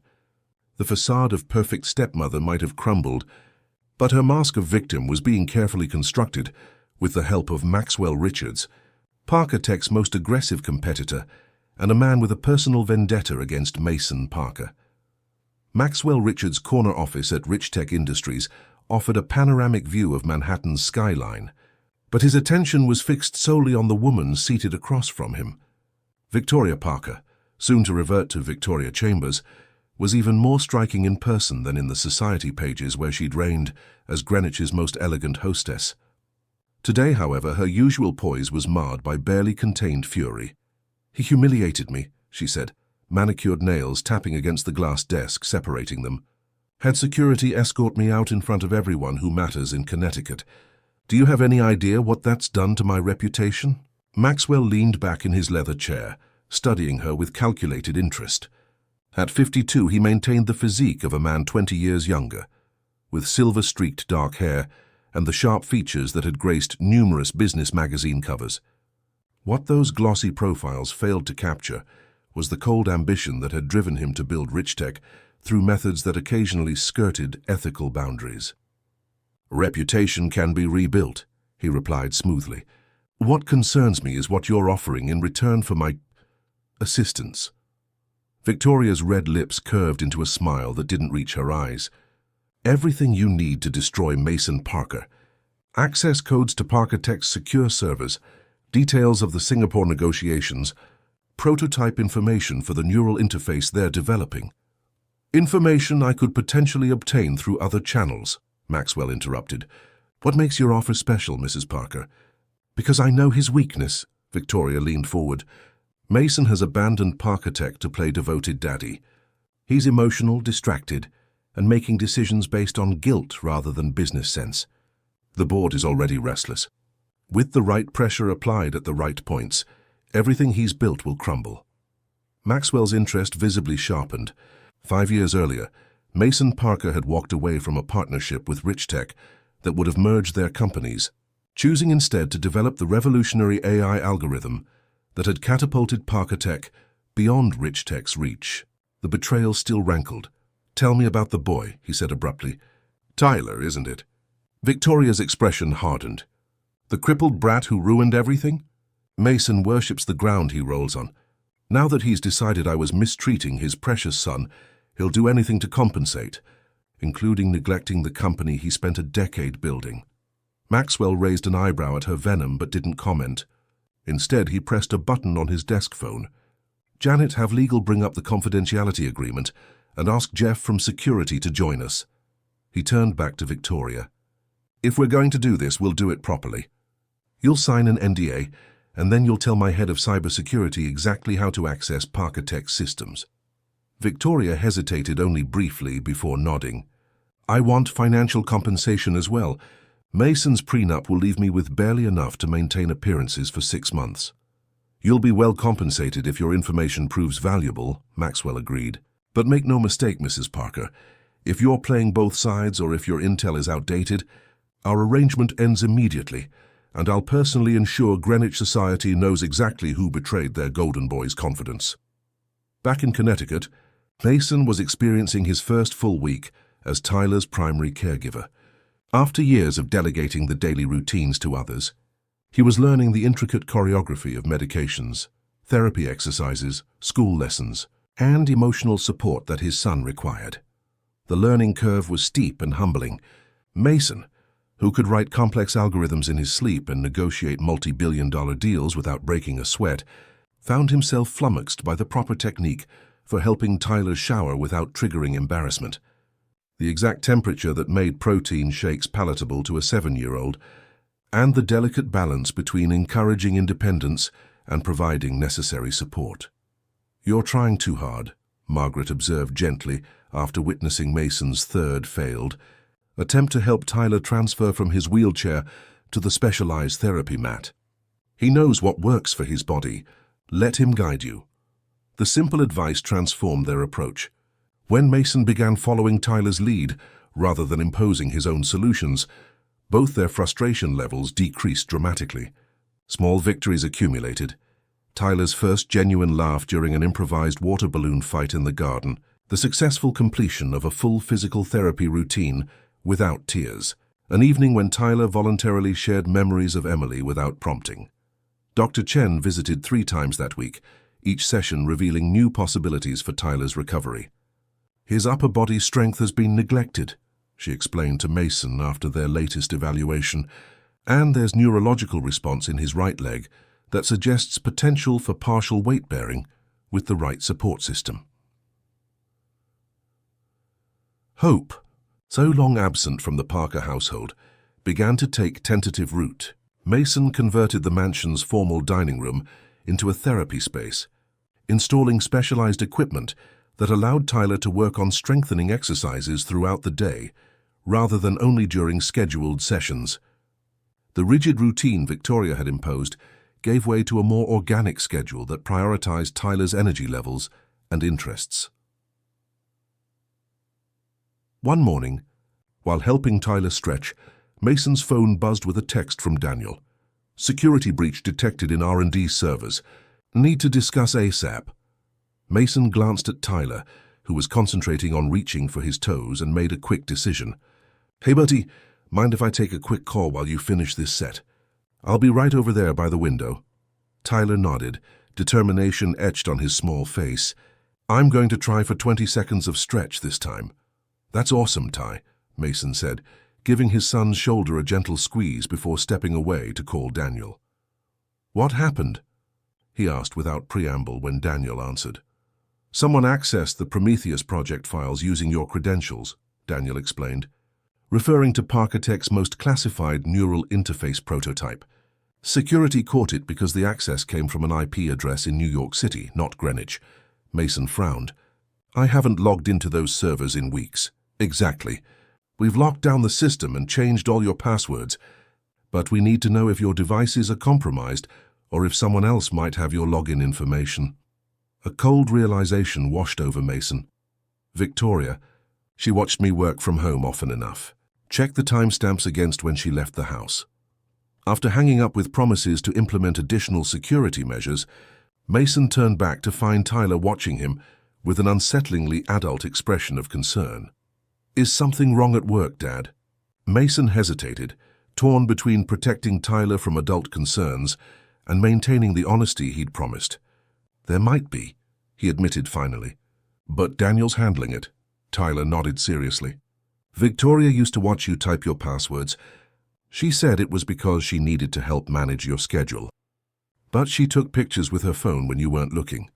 The facade of perfect stepmother might have crumbled, but her mask of victim was being carefully constructed with the help of Maxwell Richards, Parker Tech's most aggressive competitor and a man with a personal vendetta against Mason Parker. Maxwell Richards' corner office at Rich Tech Industries offered a panoramic view of Manhattan's skyline, but his attention was fixed solely on the woman seated across from him. Victoria Parker, soon to revert to Victoria Chambers, was even more striking in person than in the society pages where she'd reigned as Greenwich's most elegant hostess. Today, however, her usual poise was marred by barely contained fury. He humiliated me, she said, manicured nails tapping against the glass desk separating them. Had security escort me out in front of everyone who matters in Connecticut. Do you have any idea what that's done to my reputation? Maxwell leaned back in his leather chair, studying her with calculated interest. At 52, he maintained the physique of a man 20 years younger, with silver-streaked dark hair and the sharp features that had graced numerous business magazine covers. What those glossy profiles failed to capture was the cold ambition that had driven him to build Rich Tech through methods that occasionally skirted ethical boundaries. Reputation can be rebuilt, he replied smoothly. What concerns me is what you're offering in return for my assistance. Victoria's red lips curved into a smile that didn't reach her eyes. Everything you need to destroy Mason Parker. Access codes to Parker Tech's secure servers, details of the Singapore negotiations, prototype information for the neural interface they're developing. Information I could potentially obtain through other channels, Maxwell interrupted. What makes your offer special, Mrs. Parker? Because I know his weakness, Victoria leaned forward. Mason has abandoned Parker Tech to play devoted daddy. He's emotional, distracted, and making decisions based on guilt rather than business sense. The board is already restless. With the right pressure applied at the right points, everything he's built will crumble. Maxwell's interest visibly sharpened. 5 years earlier, Mason Parker had walked away from a partnership with Rich Tech that would have merged their companies, choosing instead to develop the revolutionary AI algorithm that had catapulted Parker Tech beyond Rich Tech's reach. The betrayal still rankled. Tell me about the boy, he said abruptly. Tyler, isn't it? Victoria's expression hardened. The crippled brat who ruined everything? Mason worships the ground he rolls on. Now that he's decided I was mistreating his precious son, he'll do anything to compensate, including neglecting the company he spent a decade building. Maxwell raised an eyebrow at her venom but didn't comment. Instead, he pressed a button on his desk phone. Janet, have legal bring up the confidentiality agreement and ask Jeff from security to join us. He turned back to Victoria. If we're going to do this, we'll do it properly. You'll sign an NDA, and then you'll tell my head of cybersecurity exactly how to access Parker Tech systems. Victoria hesitated only briefly before nodding. I want financial compensation as well. Mason's prenup will leave me with barely enough to maintain appearances for 6 months. You'll be well compensated if your information proves valuable, Maxwell agreed. But make no mistake, Mrs. Parker, if you're playing both sides or if your intel is outdated, our arrangement ends immediately, and I'll personally ensure Greenwich society knows exactly who betrayed their golden boy's confidence. Back in Connecticut, Mason was experiencing his first full week as Tyler's primary caregiver. After years of delegating the daily routines to others, he was learning the intricate choreography of medications, therapy exercises, school lessons, and emotional support that his son required. The learning curve was steep and humbling. Mason, who could write complex algorithms in his sleep and negotiate multi-billion-dollar deals without breaking a sweat, found himself flummoxed by the proper technique for helping Tyler shower without triggering embarrassment. The exact temperature that made protein shakes palatable to a 7-year-old, and the delicate balance between encouraging independence and providing necessary support. "You're trying too hard," Margaret observed gently after witnessing Mason's third failed attempt to help Tyler transfer from his wheelchair to the specialized therapy mat. "He knows what works for his body. Let him guide you." The simple advice transformed their approach. When Mason began following Tyler's lead, rather than imposing his own solutions, both their frustration levels decreased dramatically. Small victories accumulated. Tyler's first genuine laugh during an improvised water balloon fight in the garden, the successful completion of a full physical therapy routine without tears, an evening when Tyler voluntarily shared memories of Emily without prompting. Dr. Chen visited 3 times that week, each session revealing new possibilities for Tyler's recovery. "His upper body strength has been neglected," she explained to Mason after their latest evaluation, "and there's neurological response in his right leg that suggests potential for partial weight-bearing with the right support system." Hope, so long absent from the Parker household, began to take tentative root. Mason converted the mansion's formal dining room into a therapy space, installing specialized equipment that allowed Tyler to work on strengthening exercises throughout the day, rather than only during scheduled sessions. The rigid routine Victoria had imposed gave way to a more organic schedule that prioritized Tyler's energy levels and interests. One morning, while helping Tyler stretch, Mason's phone buzzed with a text from Daniel. "Security breach detected in R&D servers. Need to discuss ASAP." Mason glanced at Tyler, who was concentrating on reaching for his toes, and made a quick decision. "Hey, buddy, mind if I take a quick call while you finish this set? I'll be right over there by the window." Tyler nodded, determination etched on his small face. "I'm going to try for 20 seconds of stretch this time." "That's awesome, Ty," Mason said, giving his son's shoulder a gentle squeeze before stepping away to call Daniel. "What happened?" he asked without preamble when Daniel answered. "Someone accessed the Prometheus project files using your credentials," Daniel explained, referring to Parker Tech's most classified neural interface prototype. "Security caught it because the access came from an IP address in New York City, not Greenwich." Mason frowned. "I haven't logged into those servers in weeks." "Exactly. We've locked down the system and changed all your passwords, but we need to know if your devices are compromised or if someone else might have your login information." A cold realization washed over Mason. Victoria, she watched me work from home often enough. Checked the timestamps against when she left the house. After hanging up with promises to implement additional security measures, Mason turned back to find Tyler watching him with an unsettlingly adult expression of concern. "Is something wrong at work, Dad?" Mason hesitated, torn between protecting Tyler from adult concerns and maintaining the honesty he'd promised. "There might be," he admitted finally. "But Daniel's handling it." Tyler nodded seriously. "Victoria used to watch you type your passwords. She said it was because she needed to help manage your schedule. But she took pictures with her phone when you weren't looking."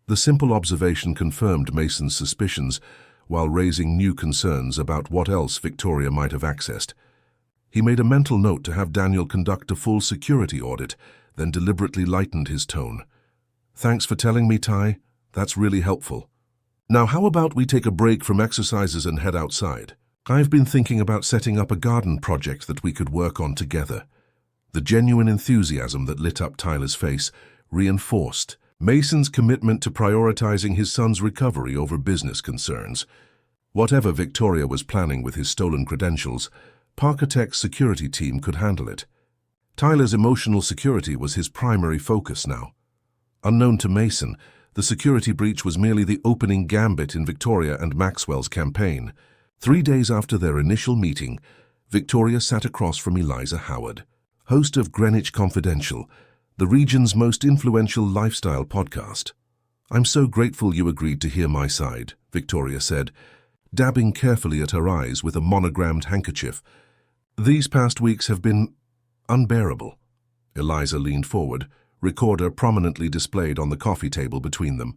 The simple observation confirmed Mason's suspicions, while raising new concerns about what else Victoria might have accessed. He made a mental note to have Daniel conduct a full security audit, then deliberately lightened his tone. "Thanks for telling me, Ty. That's really helpful. Now how about we take a break from exercises and head outside? I've been thinking about setting up a garden project that we could work on together." The genuine enthusiasm that lit up Tyler's face reinforced Mason's commitment to prioritizing his son's recovery over business concerns. Whatever Victoria was planning with his stolen credentials, Parker Tech's security team could handle it. Tyler's emotional security was his primary focus now. Unknown to Mason, the security breach was merely the opening gambit in Victoria and Maxwell's campaign. 3 days after their initial meeting, Victoria sat across from Eliza Howard, host of Greenwich Confidential, the region's most influential lifestyle podcast. I'm so grateful you agreed to hear my side, Victoria said, dabbing carefully at her eyes with a monogrammed handkerchief. These past weeks have been unbearable. Eliza leaned forward, recorder prominently displayed on the coffee table between them.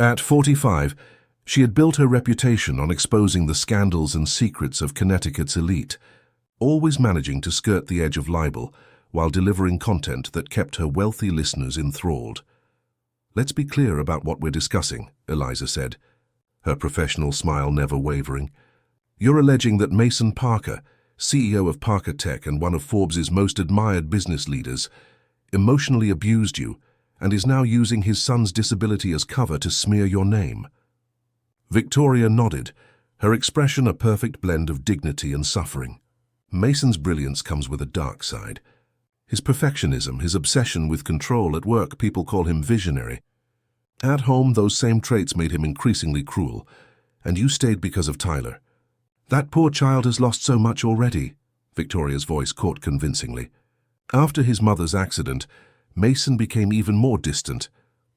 At 45, she had built her reputation on exposing the scandals and secrets of Connecticut's elite, always managing to skirt the edge of libel while delivering content that kept her wealthy listeners enthralled. Let's be clear about what we're discussing, Eliza said, her professional smile never wavering. You're alleging that Mason Parker, CEO of Parker Tech and one of Forbes's most admired business leaders, emotionally abused you and is now using his son's disability as cover to smear your name. Victoria nodded, her expression a perfect blend of dignity and suffering. Mason's brilliance comes with a dark side. His perfectionism, his obsession with control. At work, people call him visionary. At home, those same traits made him increasingly cruel, and you stayed because of Tyler. That poor child has lost so much already, Victoria's voice caught convincingly. After his mother's accident, Mason became even more distant,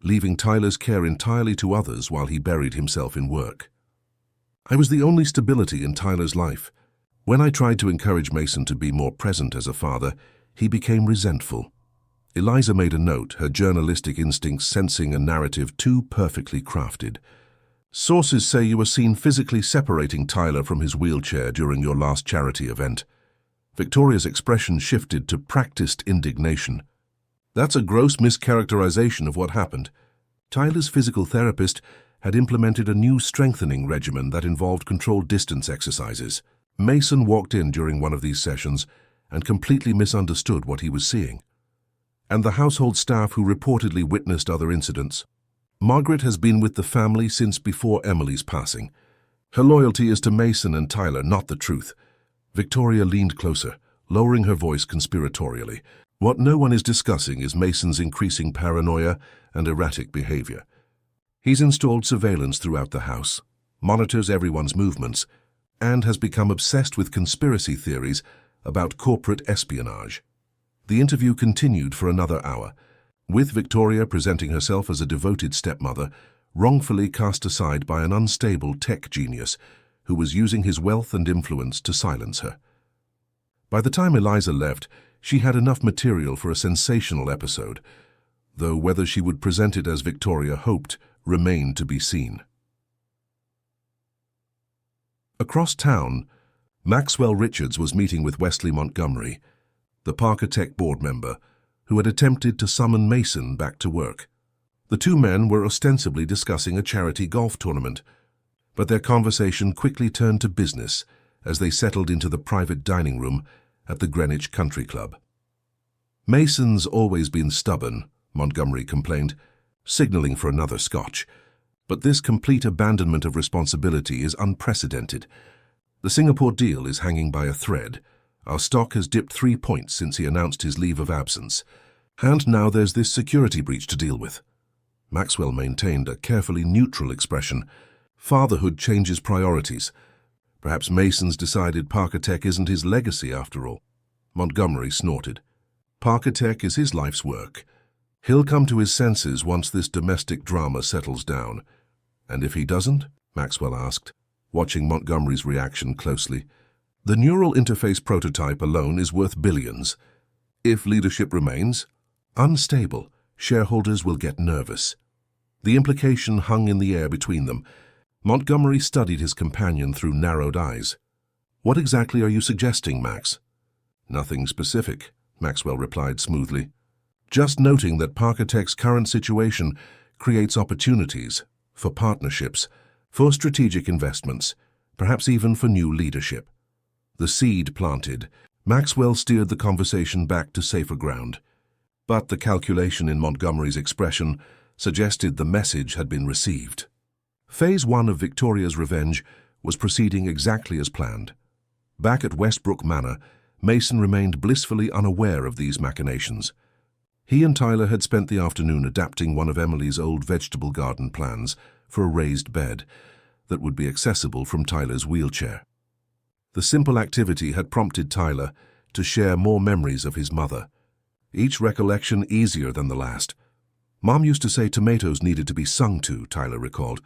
leaving Tyler's care entirely to others while he buried himself in work. I was the only stability in Tyler's life. When I tried to encourage Mason to be more present as a father, he became resentful. Eliza made a note, her journalistic instincts sensing a narrative too perfectly crafted. Sources say you were seen physically separating Tyler from his wheelchair during your last charity event. Victoria's expression shifted to practiced indignation. That's a gross mischaracterization of what happened. Tyler's physical therapist had implemented a new strengthening regimen that involved controlled distance exercises. Mason walked in during one of these sessions and completely misunderstood what he was seeing. And the household staff who reportedly witnessed other incidents. Margaret has been with the family since before Emily's passing. Her loyalty is to Mason and Tyler, not the truth. Victoria leaned closer, lowering her voice conspiratorially. What no one is discussing is Mason's increasing paranoia and erratic behavior. He's installed surveillance throughout the house, monitors everyone's movements, and has become obsessed with conspiracy theories about corporate espionage. The interview continued for another hour, with Victoria presenting herself as a devoted stepmother, wrongfully cast aside by an unstable tech genius who was using his wealth and influence to silence her. By the time Eliza left, she had enough material for a sensational episode, though whether she would present it as Victoria hoped remained to be seen. Across town, Maxwell Richards was meeting with Wesley Montgomery, the Parker Tech board member, who had attempted to summon Mason back to work. The two men were ostensibly discussing a charity golf tournament, but their conversation quickly turned to business as they settled into the private dining room at the Greenwich Country Club. Mason's always been stubborn, Montgomery complained, signaling for another scotch. But this complete abandonment of responsibility is unprecedented. The Singapore deal is hanging by a thread. Our stock has dipped 3 points since he announced his leave of absence. And now there's this security breach to deal with. Maxwell maintained a carefully neutral expression. Fatherhood changes priorities. Perhaps Mason's decided Parker Tech isn't his legacy after all. Montgomery snorted. Parker Tech is his life's work. He'll come to his senses once this domestic drama settles down. And if he doesn't? Maxwell asked, watching Montgomery's reaction closely. The neural interface prototype alone is worth billions. If leadership remains unstable, shareholders will get nervous. The implication hung in the air between them. Montgomery studied his companion through narrowed eyes. What exactly are you suggesting, Max? Nothing specific, Maxwell replied smoothly. Just noting that Parker Tech's current situation creates opportunities for partnerships, for strategic investments, perhaps even for new leadership. The seed planted, Maxwell steered the conversation back to safer ground. But the calculation in Montgomery's expression suggested the message had been received. Phase 1 of Victoria's revenge was proceeding exactly as planned. Back at Westbrook Manor, Mason remained blissfully unaware of these machinations. He and Tyler had spent the afternoon adapting one of Emily's old vegetable garden plans for a raised bed that would be accessible from Tyler's wheelchair. The simple activity had prompted Tyler to share more memories of his mother, each recollection easier than the last. Mom used to say tomatoes needed to be sung to, Tyler recalled,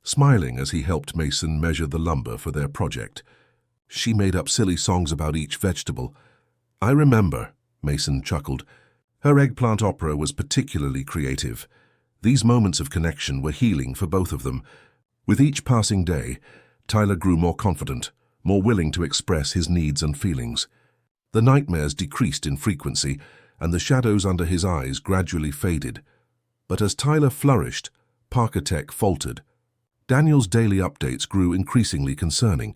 smiling as he helped Mason measure the lumber for their project. She made up silly songs about each vegetable. I remember, Mason chuckled. Her eggplant opera was particularly creative. These moments of connection were healing for both of them. With each passing day, Tyler grew more confident, more willing to express his needs and feelings. The nightmares decreased in frequency, and the shadows under his eyes gradually faded. But as Tyler flourished, Parker Tech faltered. Daniel's daily updates grew increasingly concerning.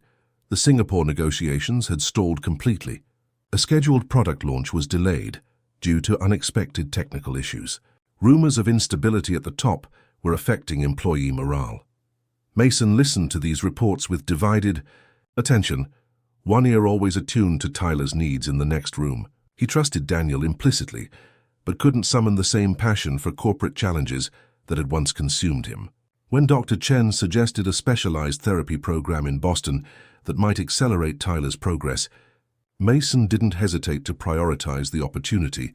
The Singapore negotiations had stalled completely. A scheduled product launch was delayed due to unexpected technical issues. Rumors of instability at the top were affecting employee morale. Mason listened to these reports with divided attention, one ear always attuned to Tyler's needs in the next room. He trusted Daniel implicitly, but couldn't summon the same passion for corporate challenges that had once consumed him. When Dr. Chen suggested a specialized therapy program in Boston that might accelerate Tyler's progress, Mason didn't hesitate to prioritize the opportunity,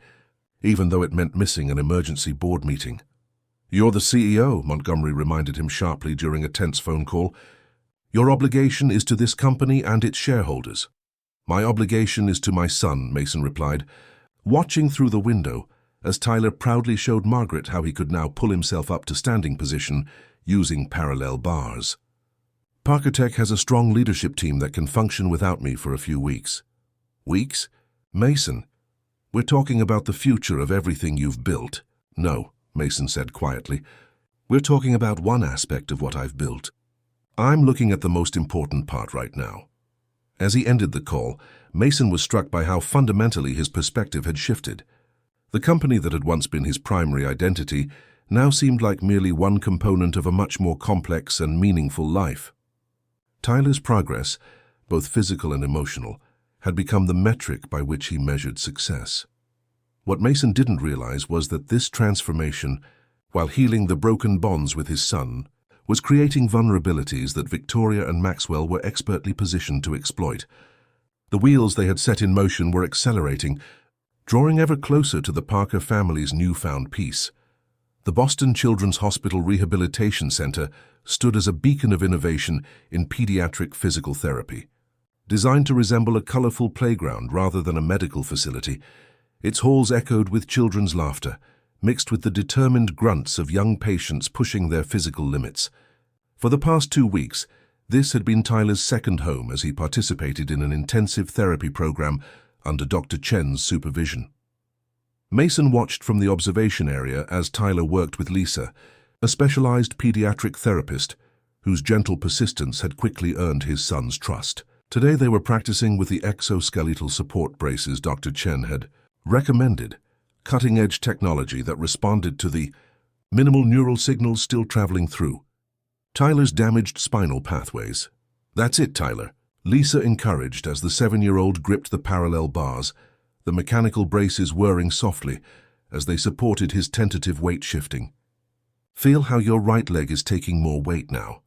even though it meant missing an emergency board meeting. "You're the CEO," Montgomery reminded him sharply during a tense phone call. "Your obligation is to this company and its shareholders." "My obligation is to my son," Mason replied, watching through the window as Tyler proudly showed Margaret how he could now pull himself up to standing position using parallel bars. "Parker Tech has a strong leadership team that can function without me for a few weeks." "Weeks? Mason, we're talking about the future of everything you've built." "No," Mason said quietly. "We're talking about one aspect of what I've built. I'm looking at the most important part right now." As he ended the call, Mason was struck by how fundamentally his perspective had shifted. The company that had once been his primary identity now seemed like merely one component of a much more complex and meaningful life. Tyler's progress, both physical and emotional, had become the metric by which he measured success. What Mason didn't realize was that this transformation, while healing the broken bonds with his son, was creating vulnerabilities that Victoria and Maxwell were expertly positioned to exploit. The wheels they had set in motion were accelerating, drawing ever closer to the Parker family's newfound peace. The Boston Children's Hospital Rehabilitation Center stood as a beacon of innovation in pediatric physical therapy. Designed to resemble a colorful playground rather than a medical facility, its halls echoed with children's laughter, mixed with the determined grunts of young patients pushing their physical limits. For the past 2 weeks, this had been Tyler's second home as he participated in an intensive therapy program under Dr. Chen's supervision. Mason watched from the observation area as Tyler worked with Lisa, a specialized pediatric therapist whose gentle persistence had quickly earned his son's trust. Today they were practicing with the exoskeletal support braces Dr. Chen had recommended, cutting-edge technology that responded to the minimal neural signals still traveling through Tyler's damaged spinal pathways. "That's it, Tyler," Lisa encouraged as the 7-year-old gripped the parallel bars, the mechanical braces whirring softly as they supported his tentative weight shifting. "Feel how your right leg is taking more weight now.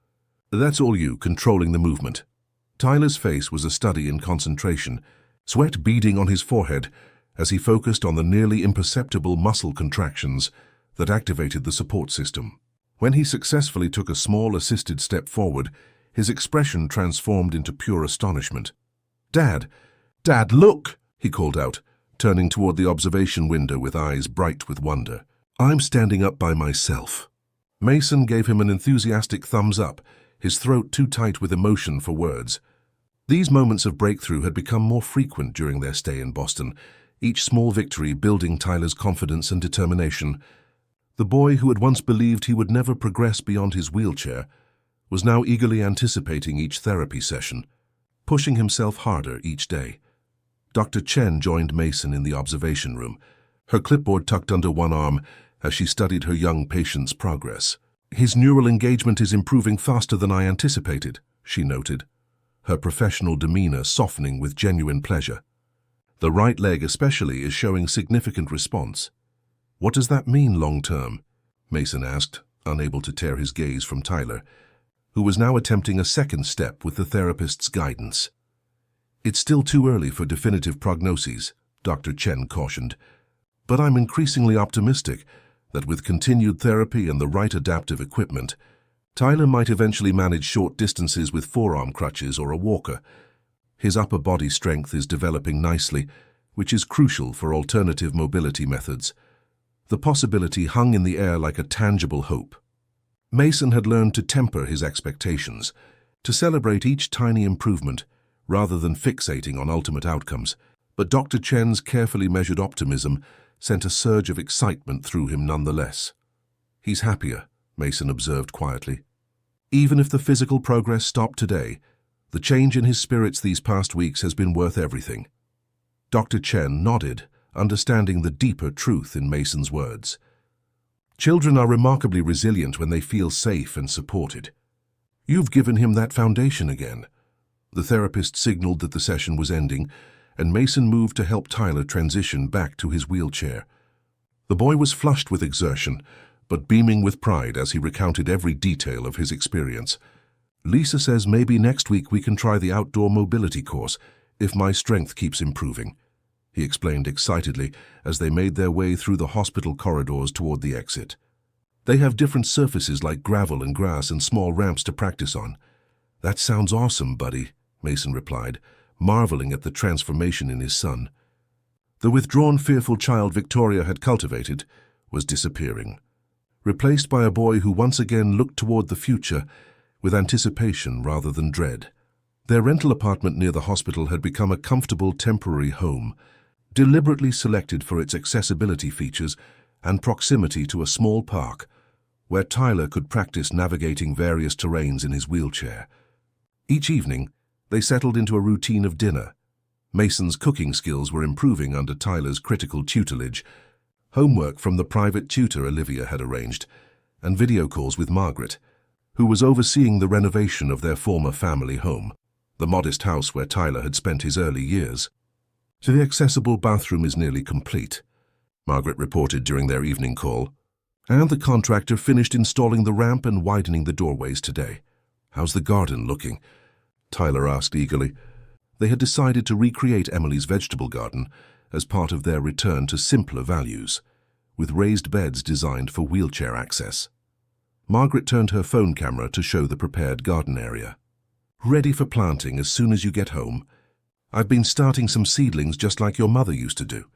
That's all you, controlling the movement." Tyler's face was a study in concentration, sweat beading on his forehead as he focused on the nearly imperceptible muscle contractions that activated the support system. When he successfully took a small assisted step forward, his expression transformed into pure astonishment. Dad, look!" he called out, turning toward the observation window with eyes bright with wonder. "I'm standing up by myself." Mason gave him an enthusiastic thumbs up, his throat too tight with emotion for words. These moments of breakthrough had become more frequent during their stay in Boston, each small victory building Tyler's confidence and determination. The boy who had once believed he would never progress beyond his wheelchair was now eagerly anticipating each therapy session, pushing himself harder each day. Dr. Chen joined Mason in the observation room, her clipboard tucked under one arm as she studied her young patient's progress. "His neural engagement is improving faster than I anticipated," she noted, her professional demeanor softening with genuine pleasure. "The right leg especially is showing significant response." "What does that mean long-term?" Mason asked, unable to tear his gaze from Tyler, who was now attempting a second step with the therapist's guidance. "It's still too early for definitive prognoses," Dr. Chen cautioned. But I'm increasingly optimistic that with continued therapy and the right adaptive equipment, Tyler might eventually manage short distances with forearm crutches or a walker. His upper body strength is developing nicely, which is crucial for alternative mobility methods. The possibility hung in the air like a tangible hope. Mason had learned to temper his expectations, to celebrate each tiny improvement rather than fixating on ultimate outcomes. But Dr. Chen's carefully measured optimism sent a surge of excitement through him nonetheless. "He's happier," Mason observed quietly. "Even if the physical progress stopped today, the change in his spirits these past weeks has been worth everything." Dr. Chen nodded, understanding the deeper truth in Mason's words. Children are remarkably resilient when they feel safe and supported. "You've given him that foundation again." The therapist signaled that the session was ending, and Mason moved to help Tyler transition back to his wheelchair. The boy was flushed with exertion, but beaming with pride as he recounted every detail of his experience. "Lisa says maybe next week we can try the outdoor mobility course, if my strength keeps improving," he explained excitedly as they made their way through the hospital corridors toward the exit. "They have different surfaces like gravel and grass and small ramps to practice on." "That sounds awesome, buddy," Mason replied, marveling at the transformation in his son. The withdrawn, fearful child Victoria had cultivated was disappearing, replaced by a boy who once again looked toward the future with anticipation rather than dread. Their rental apartment near the hospital had become a comfortable temporary home, deliberately selected for its accessibility features and proximity to a small park where Tyler could practice navigating various terrains in his wheelchair. Each evening, they settled into a routine of dinner. Mason's cooking skills were improving under Tyler's critical tutelage, homework from the private tutor Olivia had arranged, and video calls with Margaret, who was overseeing the renovation of their former family home, the modest house where Tyler had spent his early years. "The accessible bathroom is nearly complete," Margaret reported during their evening call, "and the contractor finished installing the ramp and widening the doorways today. How's the garden looking?" Tyler asked eagerly. They had decided to recreate Emily's vegetable garden as part of their return to simpler values, with raised beds designed for wheelchair access. Margaret turned her phone camera to show the prepared garden area. "Ready for planting as soon as you get home. I've been starting some seedlings just like your mother used to do."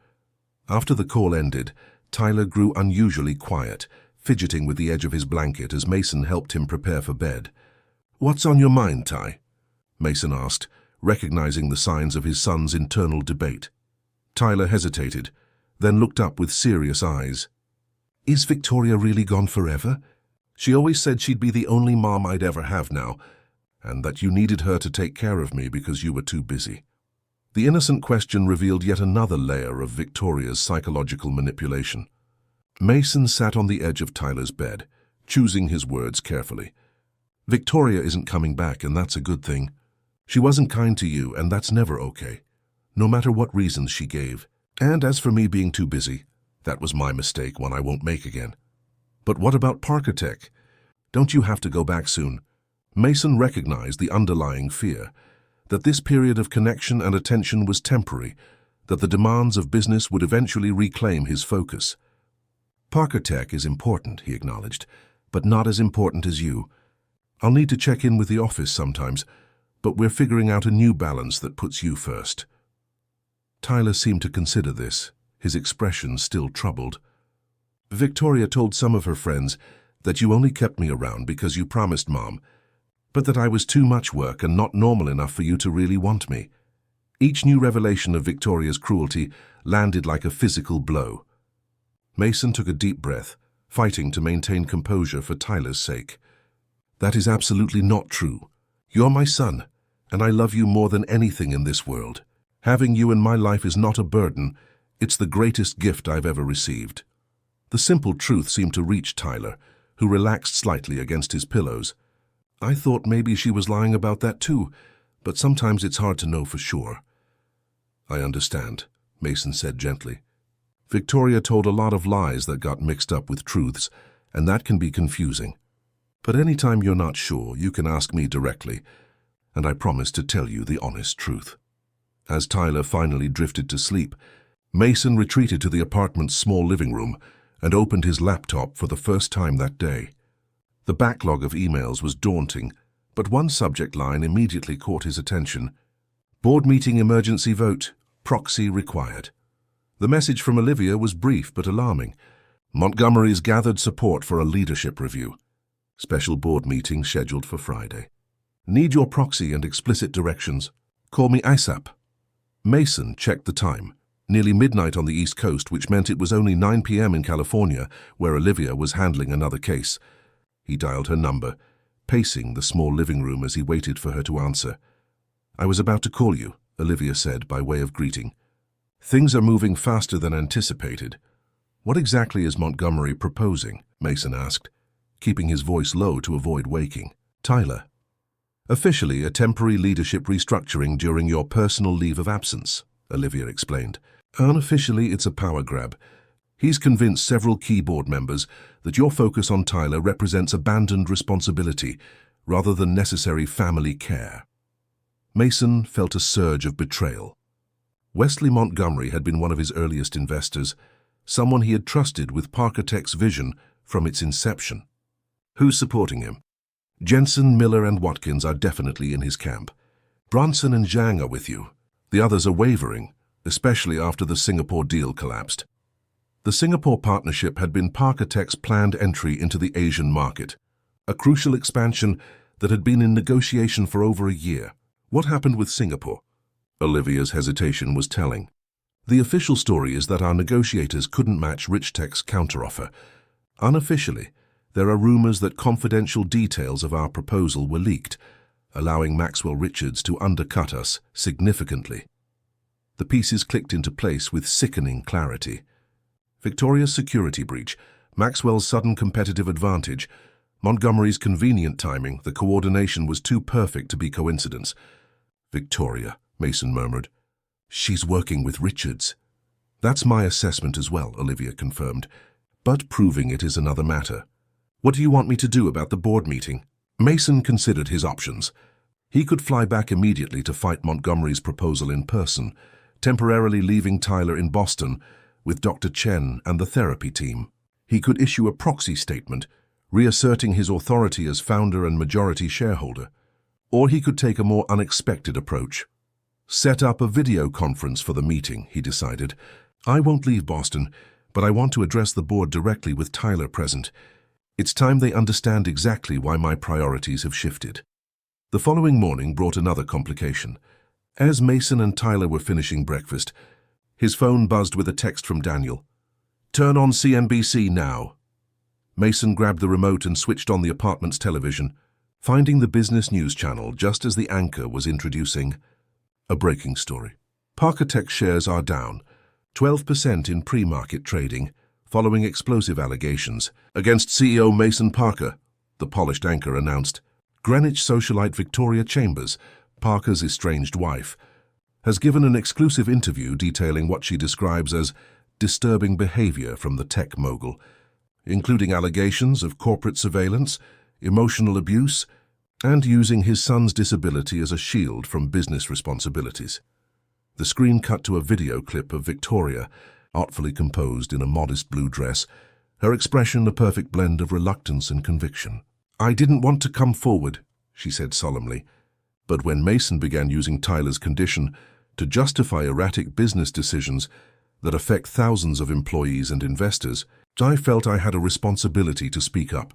After the call ended, Tyler grew unusually quiet, fidgeting with the edge of his blanket as Mason helped him prepare for bed. "What's on your mind, Ty?" Mason asked, recognizing the signs of his son's internal debate. Tyler hesitated, then looked up with serious eyes. "Is Victoria really gone forever? She always said she'd be the only mom I'd ever have now, and that you needed her to take care of me because you were too busy." The innocent question revealed yet another layer of Victoria's psychological manipulation. Mason sat on the edge of Tyler's bed, choosing his words carefully. "Victoria isn't coming back, and that's a good thing. She wasn't kind to you, and that's never okay, no matter what reasons she gave. And as for me being too busy, that was my mistake, one I won't make again. But what about Parker Tech? Don't you have to go back soon?" Mason recognized the underlying fear, that this period of connection and attention was temporary, that the demands of business would eventually reclaim his focus. "Parker Tech is important," he acknowledged, "but not as important as you. I'll need to check in with the office sometimes, but we're figuring out a new balance that puts you first." Tyler seemed to consider this, his expression still troubled. "Victoria told some of her friends that you only kept me around because you promised Mom, but that I was too much work and not normal enough for you to really want me." Each new revelation of Victoria's cruelty landed like a physical blow. Mason took a deep breath, fighting to maintain composure for Tyler's sake. "That is absolutely not true. You're my son, and I love you more than anything in this world. Having you in my life is not a burden, it's the greatest gift I've ever received." The simple truth seemed to reach Tyler, who relaxed slightly against his pillows. "I thought maybe she was lying about that too, but sometimes it's hard to know for sure." "I understand," Mason said gently. "Victoria told a lot of lies that got mixed up with truths, and that can be confusing. But anytime you're not sure, you can ask me directly, and I promise to tell you the honest truth." As Tyler finally drifted to sleep, Mason retreated to the apartment's small living room and opened his laptop for the first time that day. The backlog of emails was daunting, but one subject line immediately caught his attention. Board meeting emergency vote, proxy required. The message from Olivia was brief but alarming. Montgomery's gathered support for a leadership review. Special board meeting scheduled for Friday. Need your proxy and explicit directions. Call me ASAP. Mason checked the time. Nearly midnight on the East Coast, which meant it was only 9 p.m. in California, where Olivia was handling another case. He dialed her number, pacing the small living room as he waited for her to answer. "I was about to call you," Olivia said by way of greeting. "Things are moving faster than anticipated." "What exactly is Montgomery proposing?" Mason asked, keeping his voice low to avoid waking. "Tyler. Officially a temporary leadership restructuring during your personal leave of absence," Olivia explained. "Unofficially, it's a power grab. He's convinced several key board members that your focus on Tyler represents abandoned responsibility rather than necessary family care." Mason felt a surge of betrayal. Wesley Montgomery had been one of his earliest investors, someone he had trusted with Parker Tech's vision from its inception. Who's supporting him? Jensen, Miller, and Watkins are definitely in his camp. Bronson and Zhang are with you. The others are wavering, especially after the Singapore deal collapsed. The Singapore partnership had been Parker Tech's planned entry into the Asian market, a crucial expansion that had been in negotiation for over a year. What happened with Singapore? Olivia's hesitation was telling. The official story is that our negotiators couldn't match Richtech's counteroffer. Unofficially, there are rumors that confidential details of our proposal were leaked, allowing Maxwell Richards to undercut us significantly. The pieces clicked into place with sickening clarity. Victoria's security breach, Maxwell's sudden competitive advantage, Montgomery's convenient timing, the coordination was too perfect to be coincidence. "Victoria," Mason murmured. "She's working with Richards." "That's my assessment as well," Olivia confirmed. "But proving it is another matter. What do you want me to do about the board meeting?" Mason considered his options. He could fly back immediately to fight Montgomery's proposal in person, temporarily leaving Tyler in Boston with Dr. Chen and the therapy team. He could issue a proxy statement, reasserting his authority as founder and majority shareholder. Or he could take a more unexpected approach. Set up a video conference for the meeting, he decided. "I won't leave Boston, but I want to address the board directly with Tyler present. It's time they understand exactly why my priorities have shifted." The following morning brought another complication. As Mason and Tyler were finishing breakfast, his phone buzzed with a text from Daniel. "Turn on CNBC now." Mason grabbed the remote and switched on the apartment's television, finding the business news channel just as the anchor was introducing a breaking story. Parker Tech shares are down 12% in pre-market trading, following explosive allegations against CEO Mason Parker, the polished anchor announced. Greenwich socialite Victoria Chambers, Parker's estranged wife, has given an exclusive interview detailing what she describes as disturbing behavior from the tech mogul, including allegations of corporate surveillance, emotional abuse, and using his son's disability as a shield from business responsibilities. The screen cut to a video clip of Victoria, artfully composed in a modest blue dress, her expression a perfect blend of reluctance and conviction. "I didn't want to come forward," she said solemnly, but when Mason began using Tyler's condition to justify erratic business decisions that affect thousands of employees and investors, I felt I had a responsibility to speak up.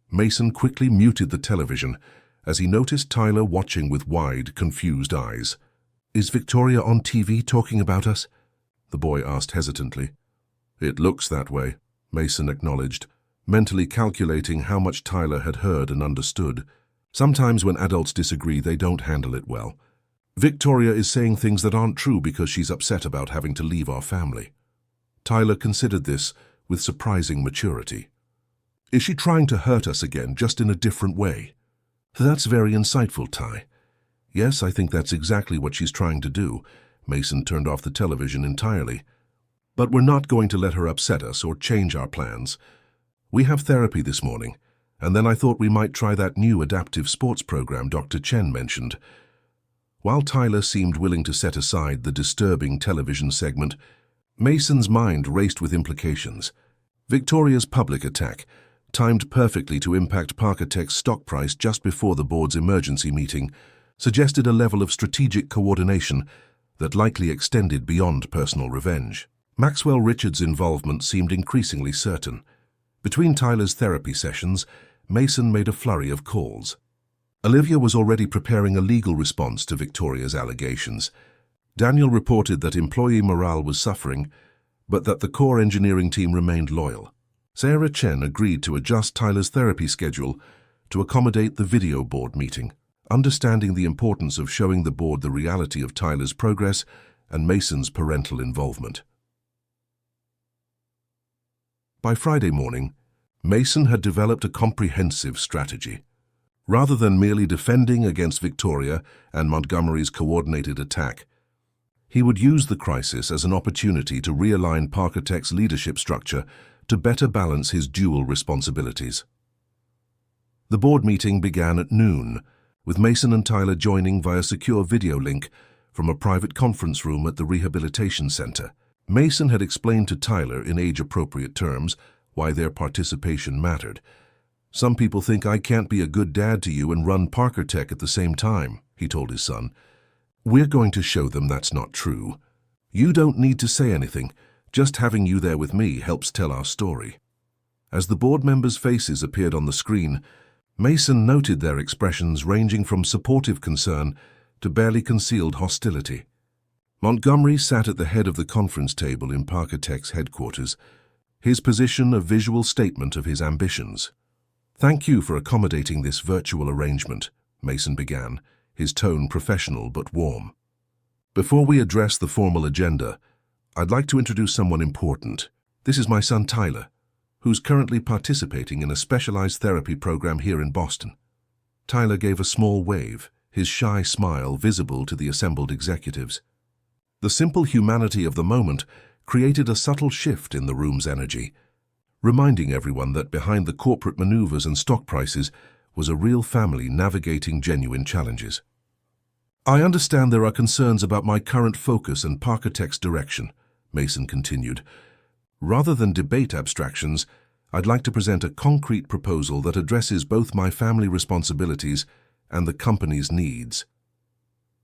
Mason quickly muted the television as he noticed Tyler watching with wide, confused eyes. "Is Victoria on TV talking about us?" the boy asked hesitantly. "It looks that way," Mason acknowledged, mentally calculating how much Tyler had heard and understood. Sometimes when adults disagree, they don't handle it well. "Victoria is saying things that aren't true because she's upset about having to leave our family." Tyler considered this with surprising maturity. "Is she trying to hurt us again, just in a different way?" "That's very insightful, Ty." "Yes, I think that's exactly what she's trying to do." Mason turned off the television entirely. "But we're not going to let her upset us or change our plans. We have therapy this morning, and then I thought we might try that new adaptive sports program Dr. Chen mentioned." While Tyler seemed willing to set aside the disturbing television segment, Mason's mind raced with implications. Victoria's public attack, timed perfectly to impact Parkotech's stock price just before the board's emergency meeting, suggested a level of strategic coordination that likely extended beyond personal revenge. Maxwell Richards' involvement seemed increasingly certain. Between Tyler's therapy sessions, Mason made a flurry of calls. Olivia was already preparing a legal response to Victoria's allegations. Daniel reported that employee morale was suffering, but that the core engineering team remained loyal. Sarah Chen agreed to adjust Tyler's therapy schedule to accommodate the video board meeting, understanding the importance of showing the board the reality of Tyler's progress and Mason's parental involvement. By Friday morning, Mason had developed a comprehensive strategy. Rather than merely defending against Victoria and Montgomery's coordinated attack, he would use the crisis as an opportunity to realign Parkotech's leadership structure to better balance his dual responsibilities. The board meeting began at noon, with Mason and Tyler joining via secure video link from a private conference room at the rehabilitation center. Mason had explained to Tyler in age-appropriate terms why their participation mattered. "Some people think I can't be a good dad to you and run Parkotech at the same time," he told his son. "We're going to show them that's not true. You don't need to say anything. Just having you there with me helps tell our story." As the board members' faces appeared on the screen, Mason noted their expressions ranging from supportive concern to barely concealed hostility. Montgomery sat at the head of the conference table in Parkotech's headquarters, his position a visual statement of his ambitions. "Thank you for accommodating this virtual arrangement," Mason began, his tone professional but warm. "Before we address the formal agenda, I'd like to introduce someone important. This is my son Tyler, who's currently participating in a specialized therapy program here in Boston." Tyler gave a small wave, his shy smile visible to the assembled executives. The simple humanity of the moment created a subtle shift in the room's energy, reminding everyone that behind the corporate maneuvers and stock prices was a real family navigating genuine challenges. "I understand there are concerns about my current focus and Parkotech's direction," Mason continued. "Rather than debate abstractions, I'd like to present a concrete proposal that addresses both my family responsibilities and the company's needs."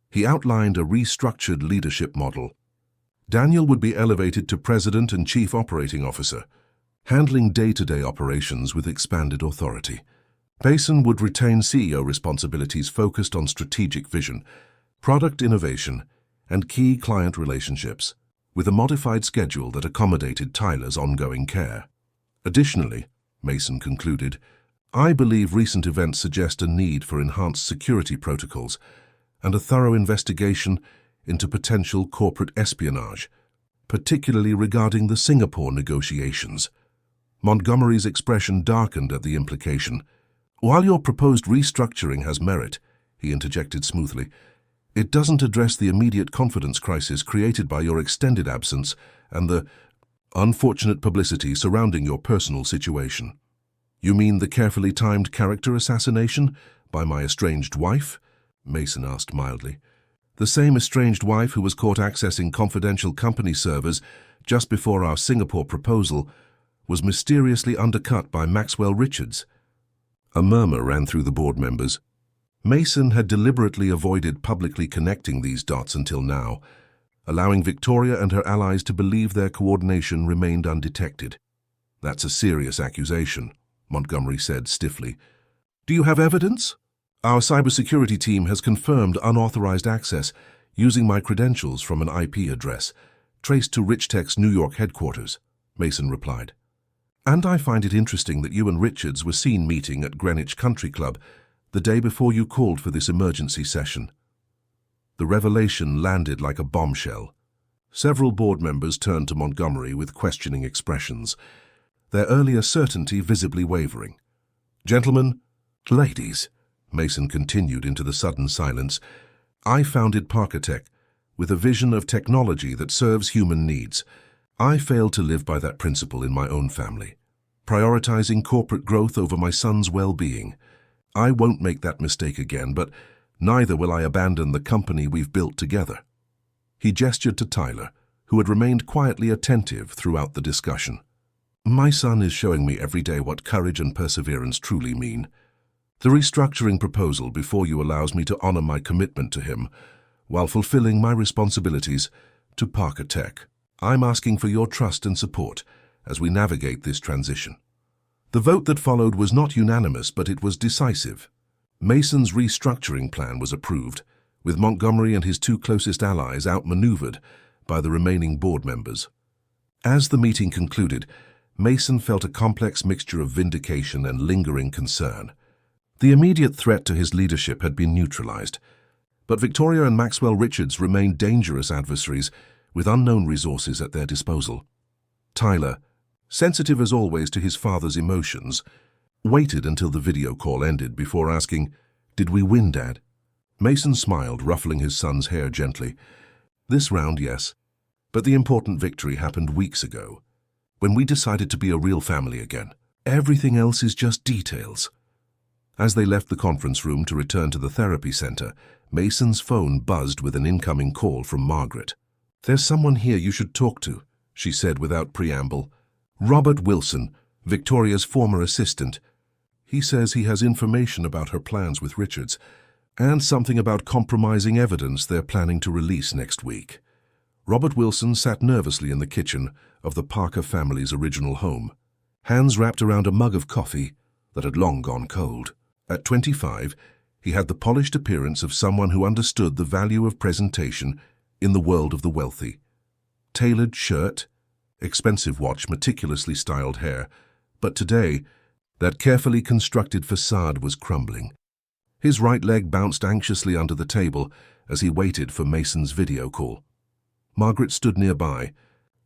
He outlined a restructured leadership model. Daniel would be elevated to President and Chief Operating Officer, handling day-to-day operations with expanded authority. Mason would retain CEO responsibilities focused on strategic vision, product innovation, and key client relationships, with a modified schedule that accommodated Tyler's ongoing care. Additionally, Mason concluded, "I believe recent events suggest a need for enhanced security protocols and a thorough investigation into potential corporate espionage, particularly regarding the Singapore negotiations." Montgomery's expression darkened at the implication. "While your proposed restructuring has merit," he interjected smoothly, "it doesn't address the immediate confidence crisis created by your extended absence and the unfortunate publicity surrounding your personal situation." "You mean the carefully timed character assassination by my estranged wife?" Mason asked mildly. "The same estranged wife who was caught accessing confidential company servers just before our Singapore proposal was mysteriously undercut by Maxwell Richards." A murmur ran through the board members. Mason had deliberately avoided publicly connecting these dots until now, allowing Victoria and her allies to believe their coordination remained undetected. "That's a serious accusation," Montgomery said stiffly. "Do you have evidence?" "Our cybersecurity team has confirmed unauthorized access using my credentials from an IP address, traced to Richtech's New York headquarters," Mason replied. "And I find it interesting that you and Richards were seen meeting at Greenwich Country Club the day before you called for this emergency session." The revelation landed like a bombshell. Several board members turned to Montgomery with questioning expressions, their earlier certainty visibly wavering. "Gentlemen, ladies," Mason continued into the sudden silence, "I founded Parkotech with a vision of technology that serves human needs. I failed to live by that principle in my own family, prioritizing corporate growth over my son's well-being. I won't make that mistake again, but neither will I abandon the company we've built together." He gestured to Tyler, who had remained quietly attentive throughout the discussion. My son is showing me every day what courage and perseverance truly mean. The restructuring proposal before you allows me to honor my commitment to him, while fulfilling my responsibilities to Parker Tech. I'm asking for your trust and support as we navigate this transition. The vote that followed was not unanimous, but it was decisive. Mason's restructuring plan was approved, with Montgomery and his two closest allies outmaneuvered by the remaining board members. As the meeting concluded, Mason felt a complex mixture of vindication and lingering concern. The immediate threat to his leadership had been neutralized, but Victoria and Maxwell Richards remained dangerous adversaries with unknown resources at their disposal. Tyler, sensitive as always to his father's emotions, waited until the video call ended before asking, "Did we win, Dad?" Mason smiled, ruffling his son's hair gently. "This round, yes. But the important victory happened weeks ago, when we decided to be a real family again. Everything else is just details." As they left the conference room to return to the therapy center, Mason's phone buzzed with an incoming call from Margaret. "There's someone here you should talk to," she said without preamble. "Robert Wilson, Victoria's former assistant. He says he has information about her plans with Richards, and something about compromising evidence they're planning to release next week." Robert Wilson sat nervously in the kitchen of the Parker family's original home, hands wrapped around a mug of coffee that had long gone cold. At 25, he had the polished appearance of someone who understood the value of presentation in the world of the wealthy. Tailored shirt, expensive watch, meticulously styled hair, but today, that carefully constructed facade was crumbling. His right leg bounced anxiously under the table as he waited for Mason's video call. Margaret stood nearby,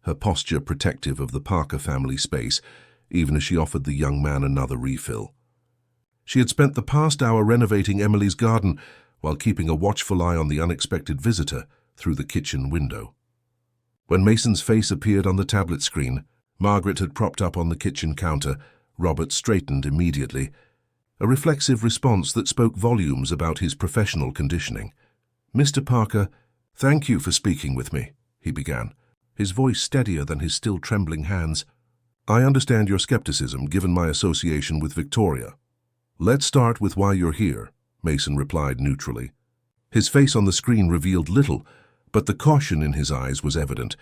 her posture protective of the Parker family space, even as she offered the young man another refill. She had spent the past hour renovating Emily's garden while keeping a watchful eye on the unexpected visitor through the kitchen window. When Mason's face appeared on the tablet screen, Margaret had propped up on the kitchen counter. Robert straightened immediately, a reflexive response that spoke volumes about his professional conditioning. "Mr. Parker, thank you for speaking with me," he began, his voice steadier than his still trembling hands. "I understand your skepticism given my association with Victoria. Let's start with why you're here," Mason replied neutrally. His face on the screen revealed little, but the caution in his eyes was evident.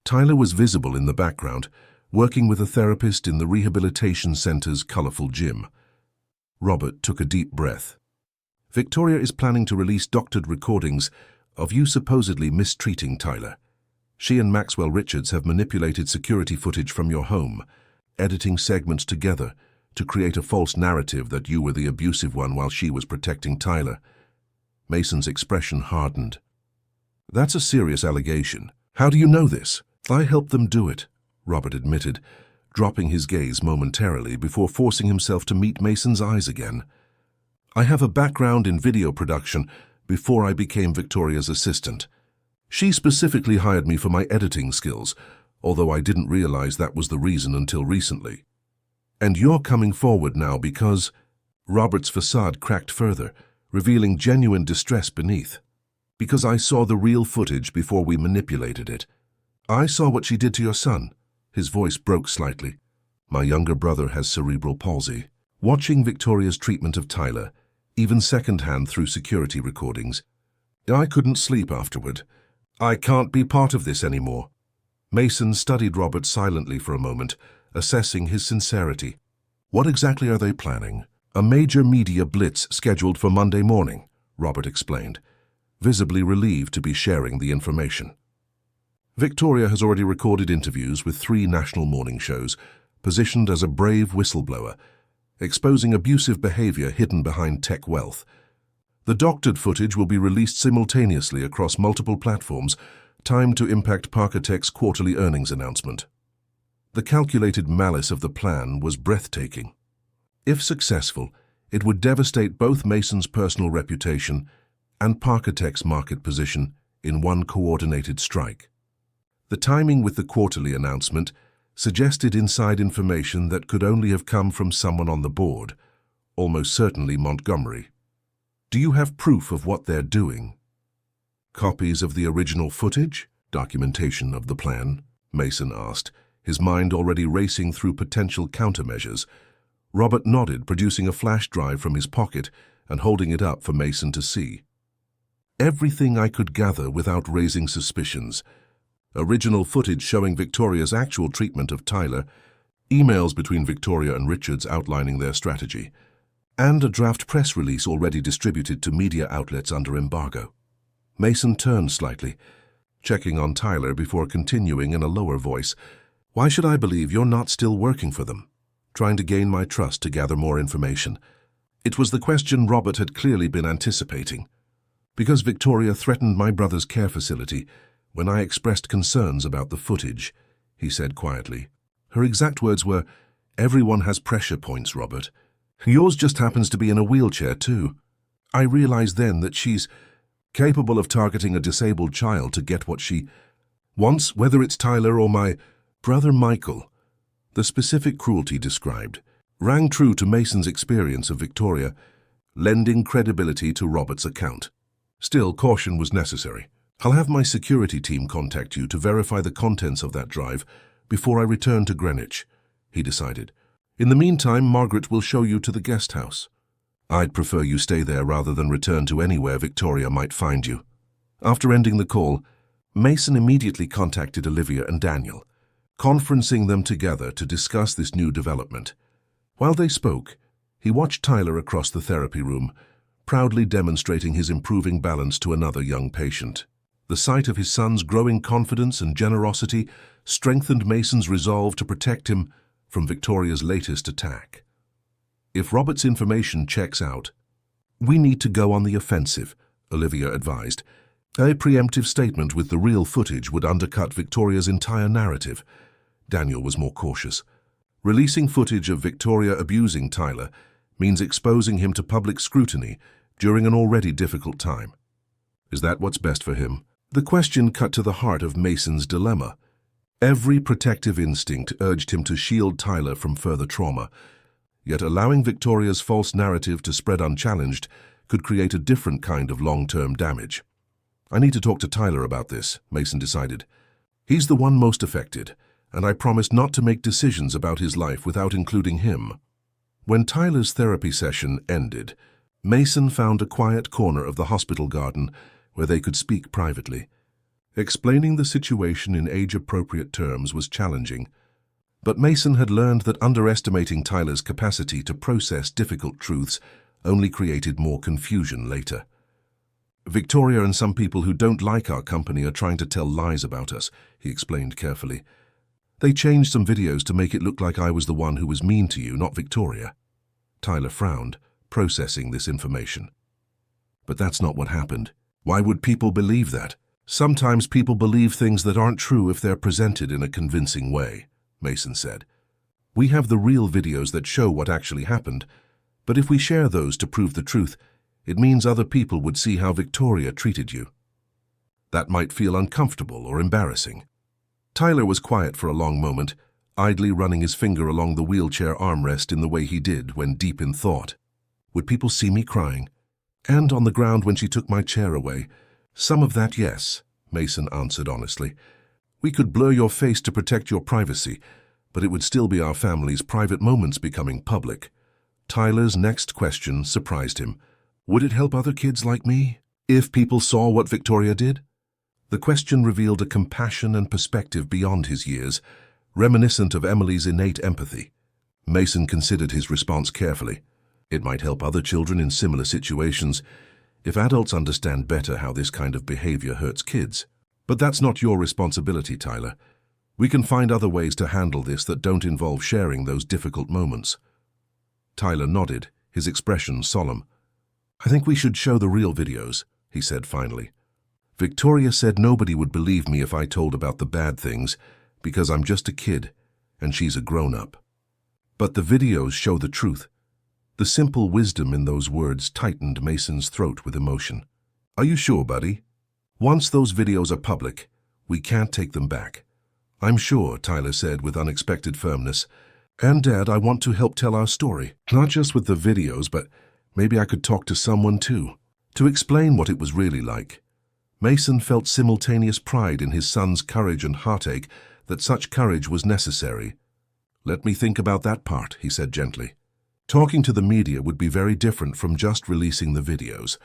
Tyler was visible in the background, working with a therapist in the rehabilitation center's colorful gym. Robert took a deep breath. "Victoria is planning to release doctored recordings of you supposedly mistreating Tyler. She and Maxwell Richards have manipulated security footage from your home, editing segments together to create a false narrative that you were the abusive one while she was protecting Tyler." Mason's expression hardened. "That's a serious allegation. How do you know this?" "I helped them do it," Robert admitted, dropping his gaze momentarily before forcing himself to meet Mason's eyes again. "I have a background in video production before I became Victoria's assistant. She specifically hired me for my editing skills, although I didn't realize that was the reason until recently. And you're coming forward now because—" Robert's facade cracked further, revealing genuine distress beneath. "Because I saw the real footage before we manipulated it. I saw what she did to your son." His voice broke slightly. "My younger brother has cerebral palsy. Watching Victoria's treatment of Tyler, even secondhand through security recordings, I couldn't sleep afterward. I can't be part of this anymore." Mason studied Robert silently for a moment, assessing his sincerity. "What exactly are they planning?" "A major media blitz scheduled for Monday morning," Robert explained, visibly relieved to be sharing the information. "Victoria has already recorded interviews with 3 national morning shows, positioned as a brave whistleblower, exposing abusive behavior hidden behind tech wealth. The doctored footage will be released simultaneously across multiple platforms, timed to impact Parker Tech's quarterly earnings announcement." The calculated malice of the plan was breathtaking. If successful, it would devastate both Mason's personal reputation and Parker Tech's market position in one coordinated strike. The timing with the quarterly announcement suggested inside information that could only have come from someone on the board, almost certainly Montgomery. "Do you have proof of what they're doing?" "Copies of the original footage?" Documentation of the plan? Mason asked, his mind already racing through potential countermeasures. Robert nodded, producing a flash drive from his pocket and holding it up for Mason to see. Everything I could gather without raising suspicions. Original footage showing Victoria's actual treatment of Tyler, emails between Victoria and Richards outlining their strategy, and a draft press release already distributed to media outlets under embargo. Mason turned slightly, checking on Tyler before continuing in a lower voice. Why should I believe you're not still working for them, trying to gain my trust to gather more information? It was the question Robert had clearly been anticipating. Because Victoria threatened my brother's care facility when I expressed concerns about the footage, he said quietly. Her exact words were, "Everyone has pressure points, Robert. Yours just happens to be in a wheelchair, too." I realized then that she's capable of targeting a disabled child to get what she wants, whether it's Tyler or my brother Michael. The specific cruelty described rang true to Mason's experience of Victoria, lending credibility to Robert's account. Still, caution was necessary. I'll have my security team contact you to verify the contents of that drive before I return to Greenwich, he decided. In the meantime, Margaret will show you to the guest house. I'd prefer you stay there rather than return to anywhere Victoria might find you. After ending the call, Mason immediately contacted Olivia and Daniel, conferencing them together to discuss this new development. While they spoke, he watched Tyler across the therapy room, proudly demonstrating his improving balance to another young patient. The sight of his son's growing confidence and generosity strengthened Mason's resolve to protect him from Victoria's latest attack. If Robert's information checks out, we need to go on the offensive, Olivia advised. A preemptive statement with the real footage would undercut Victoria's entire narrative. Daniel was more cautious. Releasing footage of Victoria abusing Tyler means exposing him to public scrutiny during an already difficult time. Is that what's best for him? The question cut to the heart of Mason's dilemma. Every protective instinct urged him to shield Tyler from further trauma, yet allowing Victoria's false narrative to spread unchallenged could create a different kind of long-term damage. I need to talk to Tyler about this, Mason decided. He's the one most affected, and I promised not to make decisions about his life without including him. When Tyler's therapy session ended, Mason found a quiet corner of the hospital garden where they could speak privately. Explaining the situation in age-appropriate terms was challenging, but Mason had learned that underestimating Tyler's capacity to process difficult truths only created more confusion later. Victoria and some people who don't like our company are trying to tell lies about us, he explained carefully. They changed some videos to make it look like I was the one who was mean to you, not Victoria. Tyler frowned, processing this information. But that's not what happened. Why would people believe that? Sometimes people believe things that aren't true if they're presented in a convincing way, Mason said. We have the real videos that show what actually happened, but if we share those to prove the truth, it means other people would see how Victoria treated you. That might feel uncomfortable or embarrassing. Tyler was quiet for a long moment, idly running his finger along the wheelchair armrest in the way he did when deep in thought. Would people see me crying? And on the ground when she took my chair away? Some of that, yes, Mason answered honestly. We could blur your face to protect your privacy, but it would still be our family's private moments becoming public. Tyler's next question surprised him. Would it help other kids like me if people saw what Victoria did? The question revealed a compassion and perspective beyond his years, reminiscent of Emily's innate empathy. Mason considered his response carefully. It might help other children in similar situations if adults understand better how this kind of behavior hurts kids. But that's not your responsibility, Tyler. We can find other ways to handle this that don't involve sharing those difficult moments. Tyler nodded, his expression solemn. I think we should show the real videos, he said finally. Victoria said nobody would believe me if I told about the bad things because I'm just a kid and she's a grown-up. But the videos show the truth. The simple wisdom in those words tightened Mason's throat with emotion. Are you sure, buddy? Once those videos are public, we can't take them back. I'm sure, Tyler said with unexpected firmness. And Dad, I want to help tell our story. Not just with the videos, but maybe I could talk to someone too, to explain what it was really like. Mason felt simultaneous pride in his son's courage and heartache that such courage was necessary. "Let me think about that part," he said gently. "Talking to the media would be very different from just releasing the videos.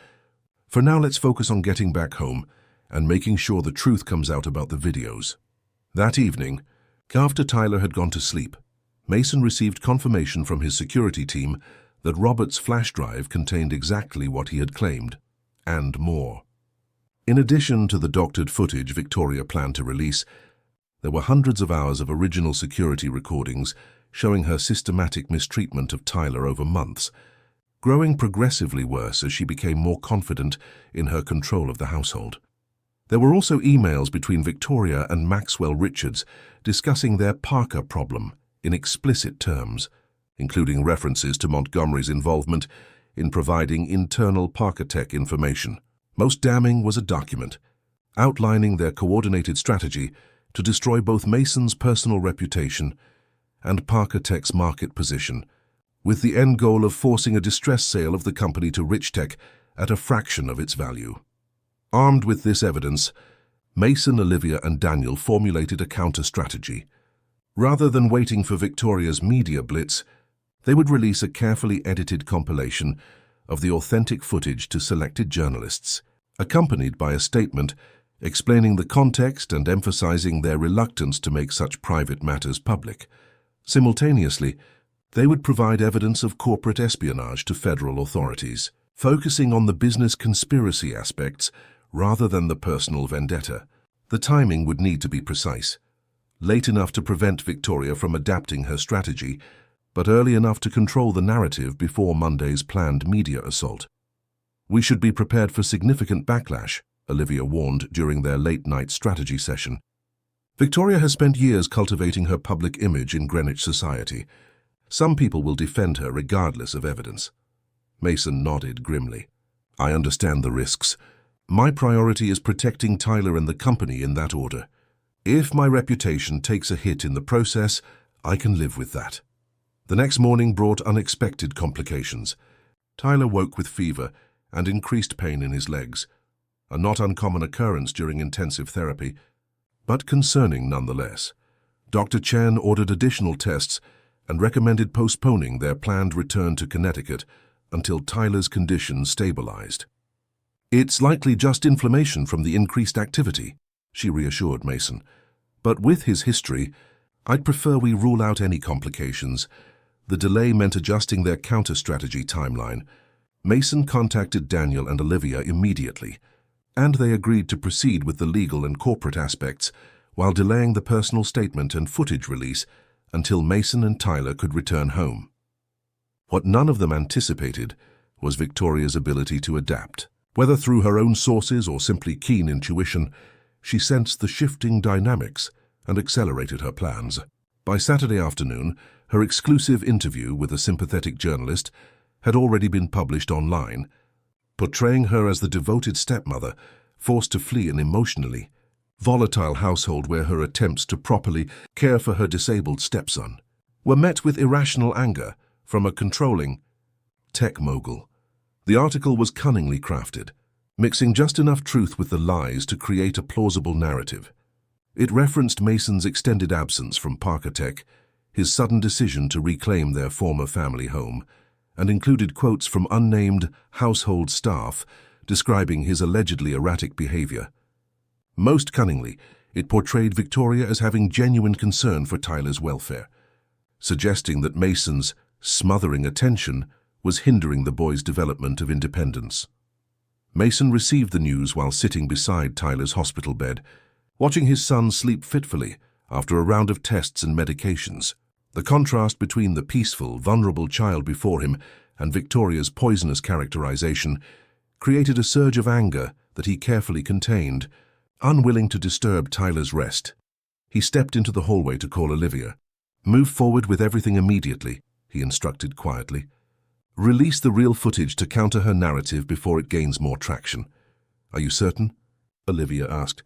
For now, let's focus on getting back home and making sure the truth comes out about the videos." That evening, after Tyler had gone to sleep, Mason received confirmation from his security team that Robert's flash drive contained exactly what he had claimed, and more. In addition to the doctored footage Victoria planned to release, there were hundreds of hours of original security recordings showing her systematic mistreatment of Tyler over months, growing progressively worse as she became more confident in her control of the household. There were also emails between Victoria and Maxwell Richards discussing their Parker problem in explicit terms, including references to Montgomery's involvement in providing internal Parker Tech information. Most damning was a document outlining their coordinated strategy to destroy both Mason's personal reputation and Parker Tech's market position, with the end goal of forcing a distress sale of the company to Rich Tech at a fraction of its value. Armed with this evidence, Mason, Olivia, and Daniel formulated a counter-strategy. Rather than waiting for Victoria's media blitz, they would release a carefully edited compilation of the authentic footage to selected journalists, accompanied by a statement explaining the context and emphasizing their reluctance to make such private matters public. Simultaneously, they would provide evidence of corporate espionage to federal authorities, focusing on the business conspiracy aspects rather than the personal vendetta. The timing would need to be precise, late enough to prevent Victoria from adapting her strategy, but early enough to control the narrative before Monday's planned media assault. "We should be prepared for significant backlash," Olivia warned during their late-night strategy session. Victoria has spent years cultivating her public image in Greenwich society. Some people will defend her regardless of evidence. Mason nodded grimly. "I understand the risks. My priority is protecting Tyler and the company in that order. If my reputation takes a hit in the process, I can live with that." The next morning brought unexpected complications. Tyler woke with fever and increased pain in his legs, a not uncommon occurrence during intensive therapy, but concerning nonetheless. Dr. Chen ordered additional tests and recommended postponing their planned return to Connecticut until Tyler's condition stabilized. "It's likely just inflammation from the increased activity," she reassured Mason. "But with his history, I'd prefer we rule out any complications." The delay meant adjusting their counter-strategy timeline. Mason contacted Daniel and Olivia immediately, and they agreed to proceed with the legal and corporate aspects while delaying the personal statement and footage release until Mason and Tyler could return home. What none of them anticipated was Victoria's ability to adapt. Whether through her own sources or simply keen intuition, she sensed the shifting dynamics and accelerated her plans. By Saturday afternoon, her exclusive interview with a sympathetic journalist had already been published online, portraying her as the devoted stepmother forced to flee an emotionally volatile household where her attempts to properly care for her disabled stepson were met with irrational anger from a controlling tech mogul. The article was cunningly crafted, mixing just enough truth with the lies to create a plausible narrative. It referenced Mason's extended absence from Parker Tech, his sudden decision to reclaim their former family home, and included quotes from unnamed household staff describing his allegedly erratic behavior. Most cunningly, it portrayed Victoria as having genuine concern for Tyler's welfare, suggesting that Mason's smothering attention was hindering the boy's development of independence. Mason received the news while sitting beside Tyler's hospital bed, watching his son sleep fitfully after a round of tests and medications. The contrast between the peaceful, vulnerable child before him and Victoria's poisonous characterization created a surge of anger that he carefully contained, unwilling to disturb Tyler's rest. He stepped into the hallway to call Olivia. "Move forward with everything immediately," he instructed quietly. "Release the real footage to counter her narrative before it gains more traction." "Are you certain?" Olivia asked.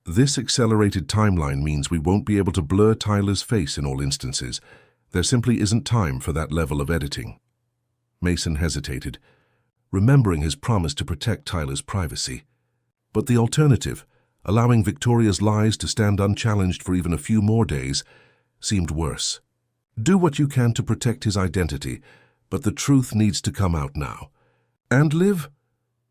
"This accelerated timeline means we won't be able to blur Tyler's face in all instances. There simply isn't time for that level of editing." Mason hesitated, remembering his promise to protect Tyler's privacy. But the alternative, allowing Victoria's lies to stand unchallenged for even a few more days, seemed worse. Do what you can to protect his identity, but the truth needs to come out now. And Liv,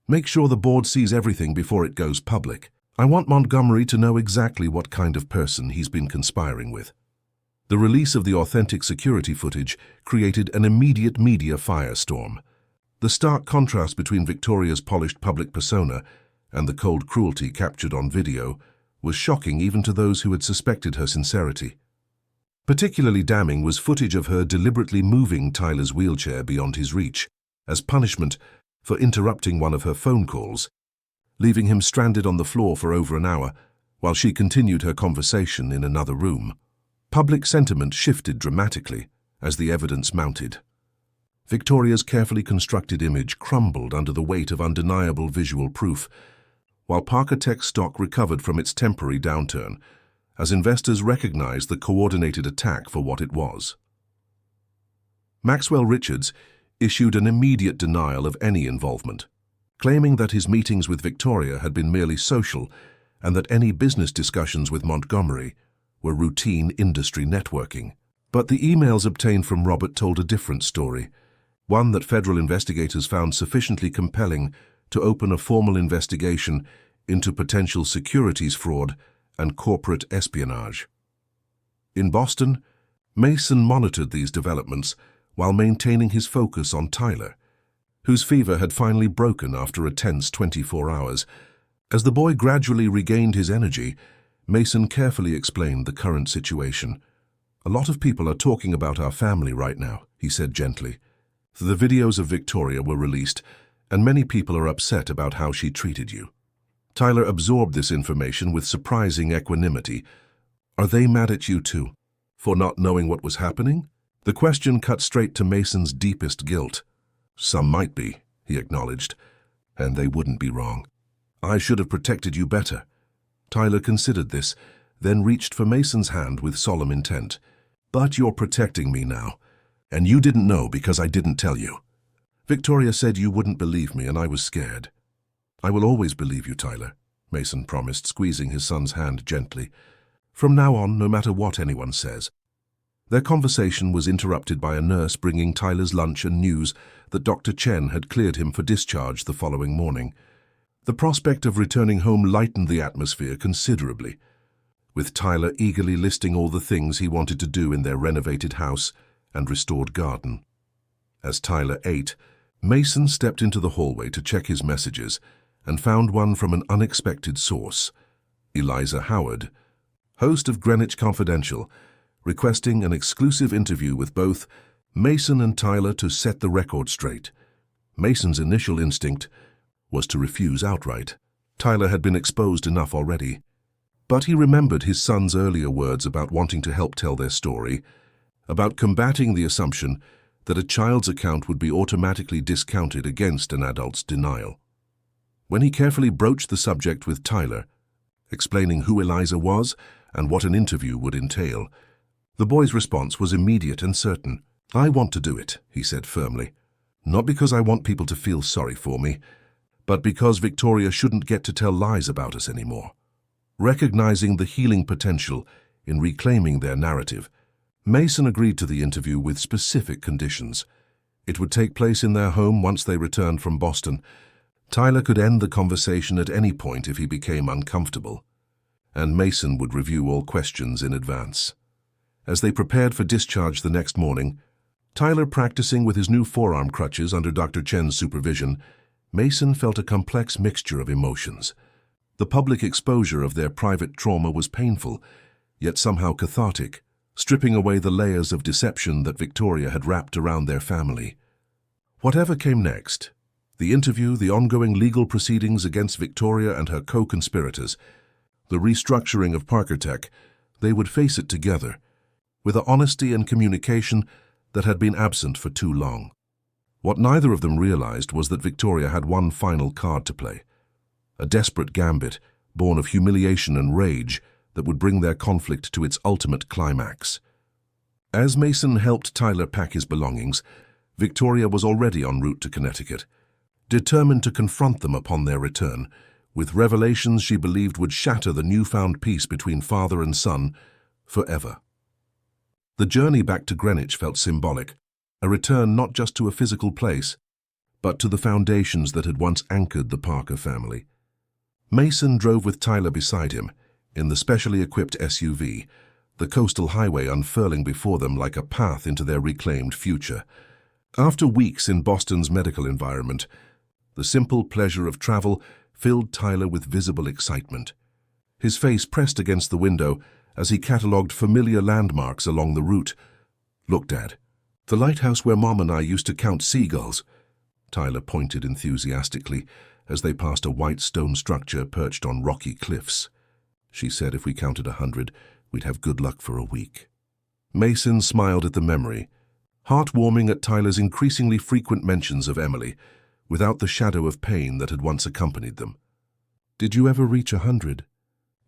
make sure the board sees everything before it goes public. I want Montgomery to know exactly what kind of person he's been conspiring with. The release of the authentic security footage created an immediate media firestorm. The stark contrast between Victoria's polished public persona and the cold cruelty captured on video was shocking even to those who had suspected her sincerity. Particularly damning was footage of her deliberately moving Tyler's wheelchair beyond his reach, as punishment for interrupting one of her phone calls, leaving him stranded on the floor for over an hour while she continued her conversation in another room. Public sentiment shifted dramatically as the evidence mounted. Victoria's carefully constructed image crumbled under the weight of undeniable visual proof, while Parker Tech stock recovered from its temporary downturn, as investors recognized the coordinated attack for what it was. Maxwell Richards issued an immediate denial of any involvement, claiming that his meetings with Victoria had been merely social and that any business discussions with Montgomery were routine industry networking. But the emails obtained from Robert told a different story, one that federal investigators found sufficiently compelling to open a formal investigation into potential securities fraud and corporate espionage. In Boston, Mason monitored these developments while maintaining his focus on Tyler, whose fever had finally broken after a tense 24 hours. As the boy gradually regained his energy, Mason carefully explained the current situation. "A lot of people are talking about our family right now," he said gently. "The videos of Victoria were released, and many people are upset about how she treated you." Tyler absorbed this information with surprising equanimity. "Are they mad at you too, for not knowing what was happening?" The question cut straight to Mason's deepest guilt. "Some might be," he acknowledged, "and they wouldn't be wrong. I should have protected you better." Tyler considered this, then reached for Mason's hand with solemn intent. "But you're protecting me now, and you didn't know because I didn't tell you. Victoria said you wouldn't believe me, and I was scared." "I will always believe you, Tyler," Mason promised, squeezing his son's hand gently. "From now on, no matter what anyone says." Their conversation was interrupted by a nurse bringing Tyler's lunch and news that Dr. Chen had cleared him for discharge the following morning. The prospect of returning home lightened the atmosphere considerably, with Tyler eagerly listing all the things he wanted to do in their renovated house and restored garden. As Tyler ate, Mason stepped into the hallway to check his messages and found one from an unexpected source. Eliza Howard, host of Greenwich Confidential, requesting an exclusive interview with both Mason and Tyler to set the record straight. Mason's initial instinct was to refuse outright. Tyler had been exposed enough already. But he remembered his son's earlier words about wanting to help tell their story, about combating the assumption that a child's account would be automatically discounted against an adult's denial. When he carefully broached the subject with Tyler, explaining who Eliza was and what an interview would entail, the boy's response was immediate and certain. "I want to do it," he said firmly. "Not because I want people to feel sorry for me, but because Victoria shouldn't get to tell lies about us anymore." Recognizing the healing potential in reclaiming their narrative, Mason agreed to the interview with specific conditions. It would take place in their home once they returned from Boston. Tyler could end the conversation at any point if he became uncomfortable, and Mason would review all questions in advance. As they prepared for discharge the next morning, Tyler practicing with his new forearm crutches under Dr. Chen's supervision, Mason felt a complex mixture of emotions. The public exposure of their private trauma was painful, yet somehow cathartic, stripping away the layers of deception that Victoria had wrapped around their family. Whatever came next, the interview, the ongoing legal proceedings against Victoria and her co-conspirators, the restructuring of Parker Tech, they would face it together, with the honesty and communication that had been absent for too long. What neither of them realized was that Victoria had one final card to play, a desperate gambit born of humiliation and rage that would bring their conflict to its ultimate climax. As Mason helped Tyler pack his belongings, Victoria was already en route to Connecticut, determined to confront them upon their return, with revelations she believed would shatter the newfound peace between father and son forever. The journey back to Greenwich felt symbolic, a return not just to a physical place, but to the foundations that had once anchored the Parker family. Mason drove with Tyler beside him, in the specially equipped SUV, the coastal highway unfurling before them like a path into their reclaimed future. After weeks in Boston's medical environment, the simple pleasure of travel filled Tyler with visible excitement. His face pressed against the window as he catalogued familiar landmarks along the route. "Look, Dad, the lighthouse where Mom and I used to count seagulls," Tyler pointed enthusiastically as they passed a white stone structure perched on rocky cliffs. "She said if we counted 100, we'd have good luck for a week." Mason smiled at the memory, heartwarming at Tyler's increasingly frequent mentions of Emily, without the shadow of pain that had once accompanied them. "Did you ever reach 100?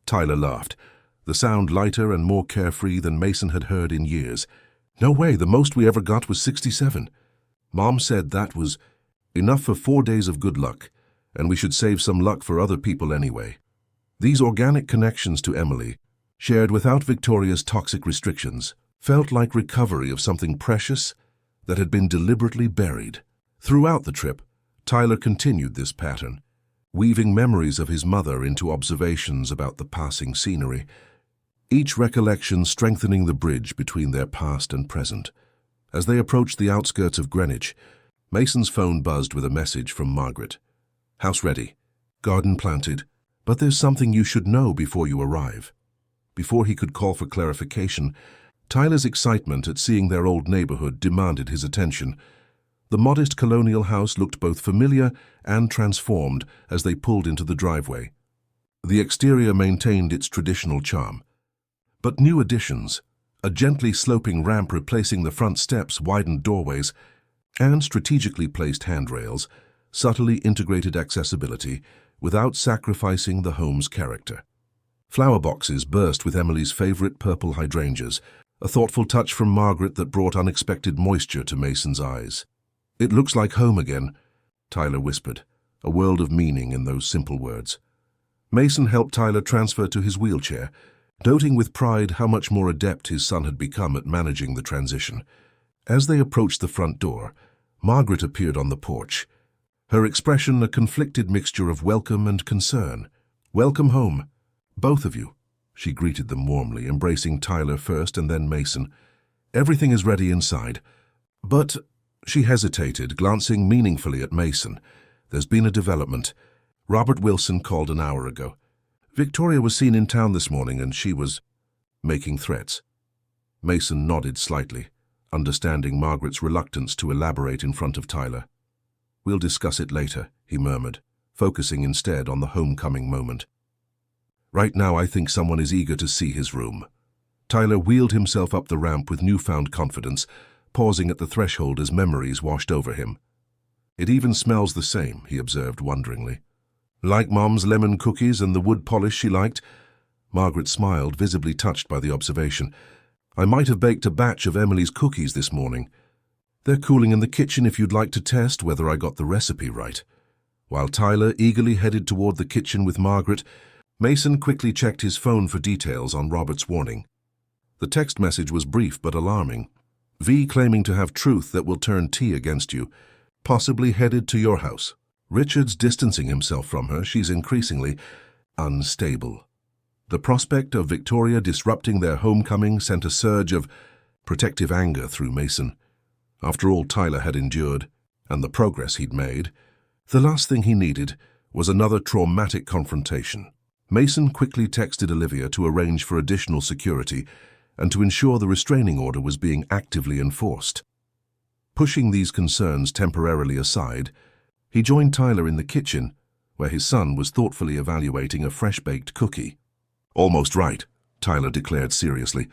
Tyler laughed, the sound lighter and more carefree than Mason had heard in years. "No way, the most we ever got was 67. Mom said that was enough for 4 days of good luck, and we should save some luck for other people anyway." These organic connections to Emily, shared without Victoria's toxic restrictions, felt like recovery of something precious that had been deliberately buried. Throughout the trip, Tyler continued this pattern, weaving memories of his mother into observations about the passing scenery, each recollection strengthening the bridge between their past and present. As they approached the outskirts of Greenwich, Mason's phone buzzed with a message from Margaret. "House ready, garden planted, but there's something you should know before you arrive." Before he could call for clarification, Tyler's excitement at seeing their old neighborhood demanded his attention. The modest colonial house looked both familiar and transformed as they pulled into the driveway. The exterior maintained its traditional charm, but new additions, a gently sloping ramp replacing the front steps, widened doorways, and strategically placed handrails, subtly integrated accessibility without sacrificing the home's character. Flower boxes burst with Emily's favorite purple hydrangeas, a thoughtful touch from Margaret that brought unexpected moisture to Mason's eyes. "It looks like home again," Tyler whispered, a world of meaning in those simple words. Mason helped Tyler transfer to his wheelchair, noting with pride how much more adept his son had become at managing the transition. As they approached the front door, Margaret appeared on the porch, her expression a conflicted mixture of welcome and concern. "Welcome home, both of you," she greeted them warmly, embracing Tyler first and then Mason. "Everything is ready inside. But," she hesitated, glancing meaningfully at Mason, "there's been a development. Robert Wilson called an hour ago. Victoria was seen in town this morning and she was making threats." Mason nodded slightly, understanding Margaret's reluctance to elaborate in front of Tyler. "We'll discuss it later," he murmured, focusing instead on the homecoming moment. "Right now I think someone is eager to see his room." Tyler wheeled himself up the ramp with newfound confidence, pausing at the threshold as memories washed over him. "It even smells the same," he observed wonderingly. "Like Mom's lemon cookies and the wood polish she liked?" Margaret smiled, visibly touched by the observation. "I might have baked a batch of Emily's cookies this morning. They're cooling in the kitchen if you'd like to test whether I got the recipe right." While Tyler eagerly headed toward the kitchen with Margaret, Mason quickly checked his phone for details on Robert's warning. The text message was brief but alarming. "V claiming to have truth that will turn T against you, possibly headed to your house. Richard's distancing himself from her. She's increasingly unstable." The prospect of Victoria disrupting their homecoming sent a surge of protective anger through Mason. After all Tyler had endured, and the progress he'd made, the last thing he needed was another traumatic confrontation. Mason quickly texted Olivia to arrange for additional security and to ensure the restraining order was being actively enforced. Pushing these concerns temporarily aside, he joined Tyler in the kitchen, where his son was thoughtfully evaluating a fresh-baked cookie. "Almost right," Tyler declared seriously,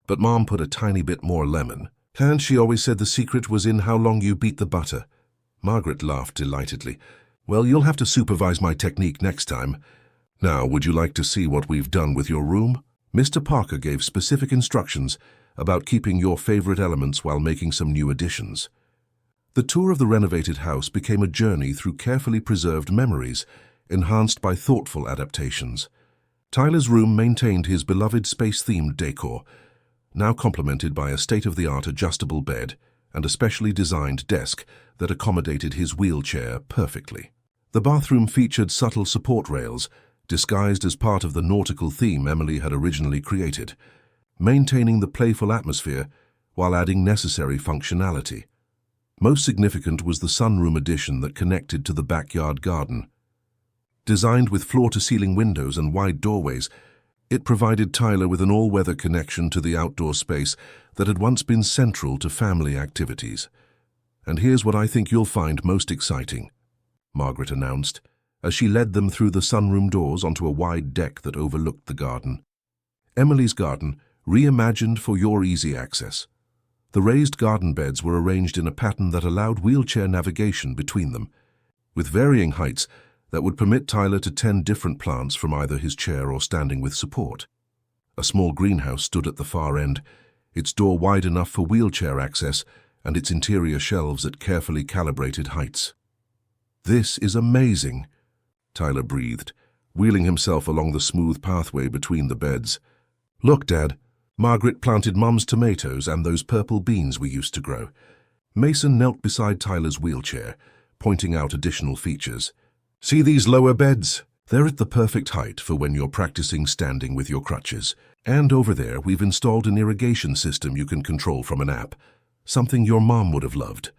"but Mom put a tiny bit more lemon. And she always said the secret was in how long you beat the butter." Margaret laughed delightedly. "Well, you'll have to supervise my technique next time. Now, would you like to see what we've done with your room?" Mr. Parker gave specific instructions about keeping your favorite elements while making some new additions. The tour of the renovated house became a journey through carefully preserved memories, enhanced by thoughtful adaptations. Tyler's room maintained his beloved space-themed decor, now complemented by a state-of-the-art adjustable bed and a specially designed desk that accommodated his wheelchair perfectly. The bathroom featured subtle support rails, disguised as part of the nautical theme Emily had originally created, maintaining the playful atmosphere while adding necessary functionality. Most significant was the sunroom addition that connected to the backyard garden. Designed with floor-to-ceiling windows and wide doorways, it provided Tyler with an all-weather connection to the outdoor space that had once been central to family activities. "And here's what I think you'll find most exciting," Margaret announced, as she led them through the sunroom doors onto a wide deck that overlooked the garden. Emily's garden, reimagined for your easy access. The raised garden beds were arranged in a pattern that allowed wheelchair navigation between them, with varying heights that would permit Tyler to tend different plants from either his chair or standing with support. A small greenhouse stood at the far end, its door wide enough for wheelchair access and its interior shelves at carefully calibrated heights. "This is amazing," Tyler breathed, wheeling himself along the smooth pathway between the beds. "Look, Dad, Margaret planted Mum's tomatoes and those purple beans we used to grow." Mason knelt beside Tyler's wheelchair, pointing out additional features. "See these lower beds? They're at the perfect height for when you're practicing standing with your crutches. And over there, we've installed an irrigation system you can control from an app, something your mom would have loved."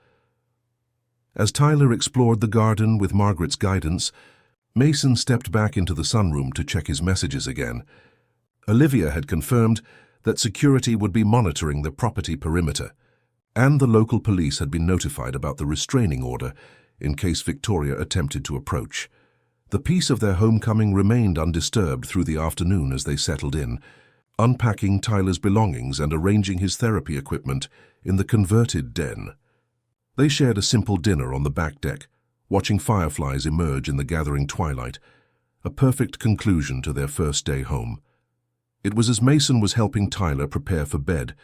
As Tyler explored the garden with Margaret's guidance, Mason stepped back into the sunroom to check his messages again. Olivia had confirmed that security would be monitoring the property perimeter, and the local police had been notified about the restraining order in case Victoria attempted to approach. The peace of their homecoming remained undisturbed through the afternoon as they settled in, unpacking Tyler's belongings and arranging his therapy equipment in the converted den. They shared a simple dinner on the back deck, watching fireflies emerge in the gathering twilight, a perfect conclusion to their first day home. It was as Mason was helping Tyler prepare for bed,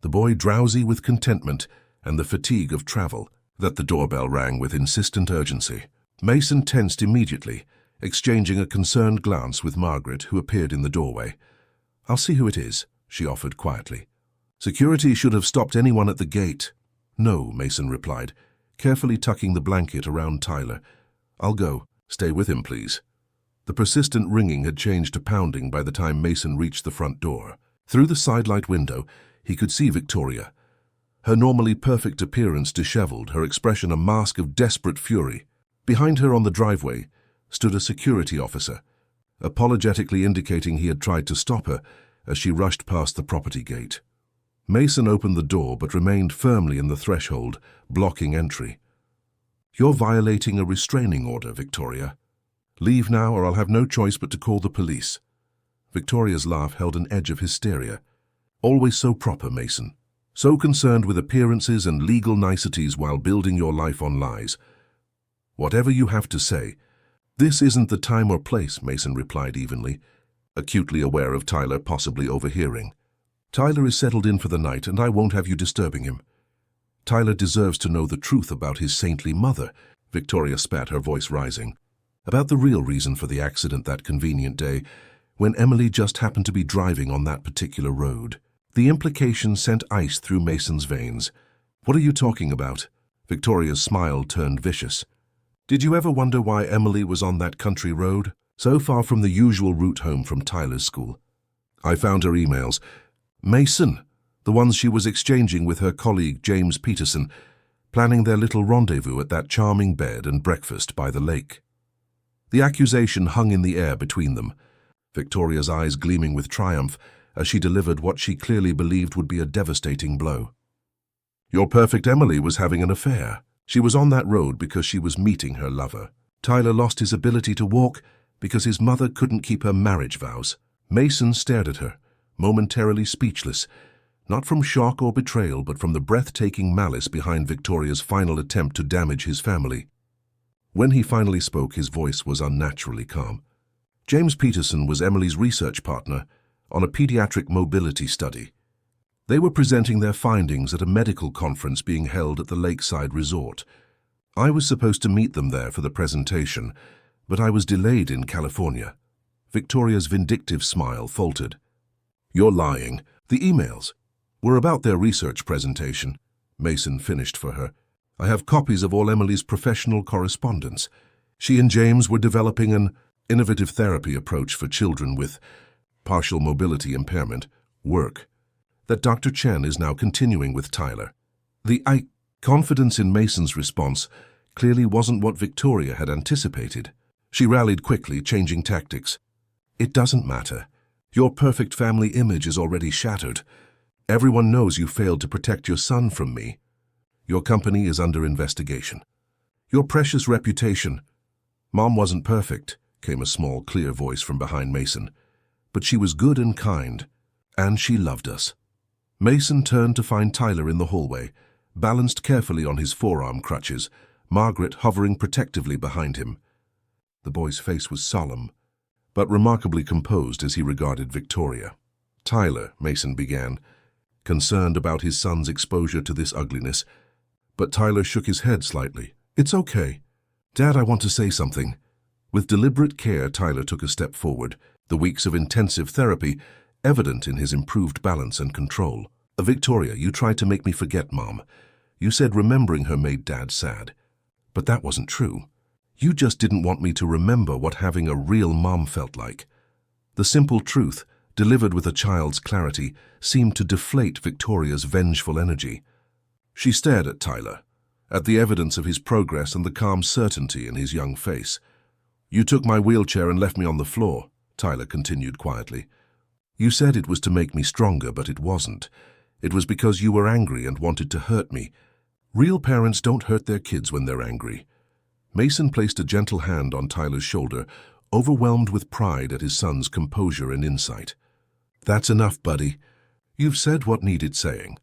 the boy drowsy with contentment and the fatigue of travel, that the doorbell rang with insistent urgency. Mason tensed immediately, exchanging a concerned glance with Margaret, who appeared in the doorway. "I'll see who it is," she offered quietly. "Security should have stopped anyone at the gate." "No," Mason replied, carefully tucking the blanket around Tyler. "I'll go. Stay with him, please." The persistent ringing had changed to pounding by the time Mason reached the front door. Through the sidelight window, he could see Victoria. Her normally perfect appearance disheveled, her expression a mask of desperate fury. Behind her on the driveway stood a security officer, apologetically indicating he had tried to stop her as she rushed past the property gate. Mason opened the door but remained firmly in the threshold, blocking entry. "You're violating a restraining order, Victoria. Leave now or I'll have no choice but to call the police." Victoria's laugh held an edge of hysteria. "Always so proper, Mason. So concerned with appearances and legal niceties while building your life on lies. Whatever you have to say." "This isn't the time or place," Mason replied evenly, acutely aware of Tyler possibly overhearing. "Tyler is settled in for the night and I won't have you disturbing him. Tyler deserves to know the truth about his saintly mother," Victoria spat, her voice rising. "About the real reason for the accident that convenient day, when Emily just happened to be driving on that particular road." The implication sent ice through Mason's veins. "What are you talking about?" Victoria's smile turned vicious. "Did you ever wonder why Emily was on that country road, so far from the usual route home from Tyler's school? I found her emails. Mason, the ones she was exchanging with her colleague James Peterson, planning their little rendezvous at that charming bed and breakfast by the lake." The accusation hung in the air between them, Victoria's eyes gleaming with triumph as she delivered what she clearly believed would be a devastating blow. "Your perfect Emily was having an affair. She was on that road because she was meeting her lover. Tyler lost his ability to walk because his mother couldn't keep her marriage vows." Mason stared at her, momentarily speechless, not from shock or betrayal, but from the breathtaking malice behind Victoria's final attempt to damage his family. When he finally spoke, his voice was unnaturally calm. James Peterson was Emily's research partner on a pediatric mobility study. They were presenting their findings at a medical conference being held at the lakeside resort. I was supposed to meet them there for the presentation, But I was delayed in California. Victoria's vindictive smile faltered. You're lying. The emails were about their research presentation. Mason finished for her. I have copies of all Emily's professional correspondence. She and James were developing an innovative therapy approach for children with partial mobility impairment, work, that Dr. Chen is now continuing with Tyler. The confidence in Mason's response clearly wasn't what Victoria had anticipated. She rallied quickly, changing tactics. It doesn't matter. Your perfect family image is already shattered. Everyone knows you failed to protect your son from me. Your company is under investigation. Your precious reputation. Mom wasn't perfect, came a small, clear voice from behind Mason. But she was good and kind, and she loved us. Mason turned to find Tyler in the hallway, balanced carefully on his forearm crutches, Margaret hovering protectively behind him. The boy's face was solemn, but remarkably composed as he regarded Victoria. Tyler, Mason began, concerned about his son's exposure to this ugliness, but Tyler shook his head slightly. It's okay. Dad, I want to say something. With deliberate care, Tyler took a step forward, the weeks of intensive therapy evident in his improved balance and control. Victoria, you tried to make me forget Mom. You said remembering her made Dad sad. But that wasn't true. You just didn't want me to remember what having a real mom felt like. The simple truth, delivered with a child's clarity, seemed to deflate Victoria's vengeful energy. She stared at Tyler, at the evidence of his progress and the calm certainty in his young face. You took my wheelchair and left me on the floor, Tyler continued quietly. You said it was to make me stronger, but it wasn't. It was because you were angry and wanted to hurt me. Real parents don't hurt their kids when they're angry. Mason placed a gentle hand on Tyler's shoulder, overwhelmed with pride at his son's composure and insight. That's enough, buddy. You've said what needed saying.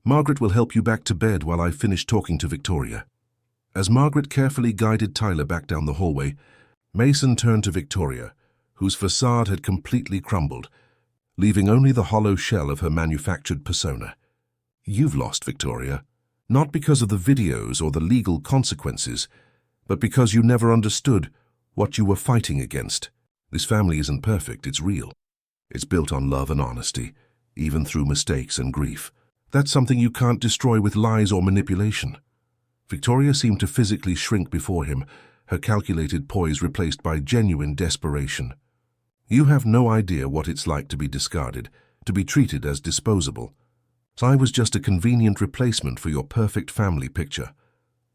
Margaret will help you back to bed while I finish talking to Victoria. As Margaret carefully guided Tyler back down the hallway, Mason turned to Victoria, whose facade had completely crumbled, leaving only the hollow shell of her manufactured persona. You've lost, Victoria, not because of the videos or the legal consequences, but because you never understood what you were fighting against. This family isn't perfect, it's real. It's built on love and honesty, even through mistakes and grief. That's something you can't destroy with lies or manipulation. Victoria seemed to physically shrink before him, her calculated poise replaced by genuine desperation. You have no idea what it's like to be discarded, to be treated as disposable. I was just a convenient replacement for your perfect family picture.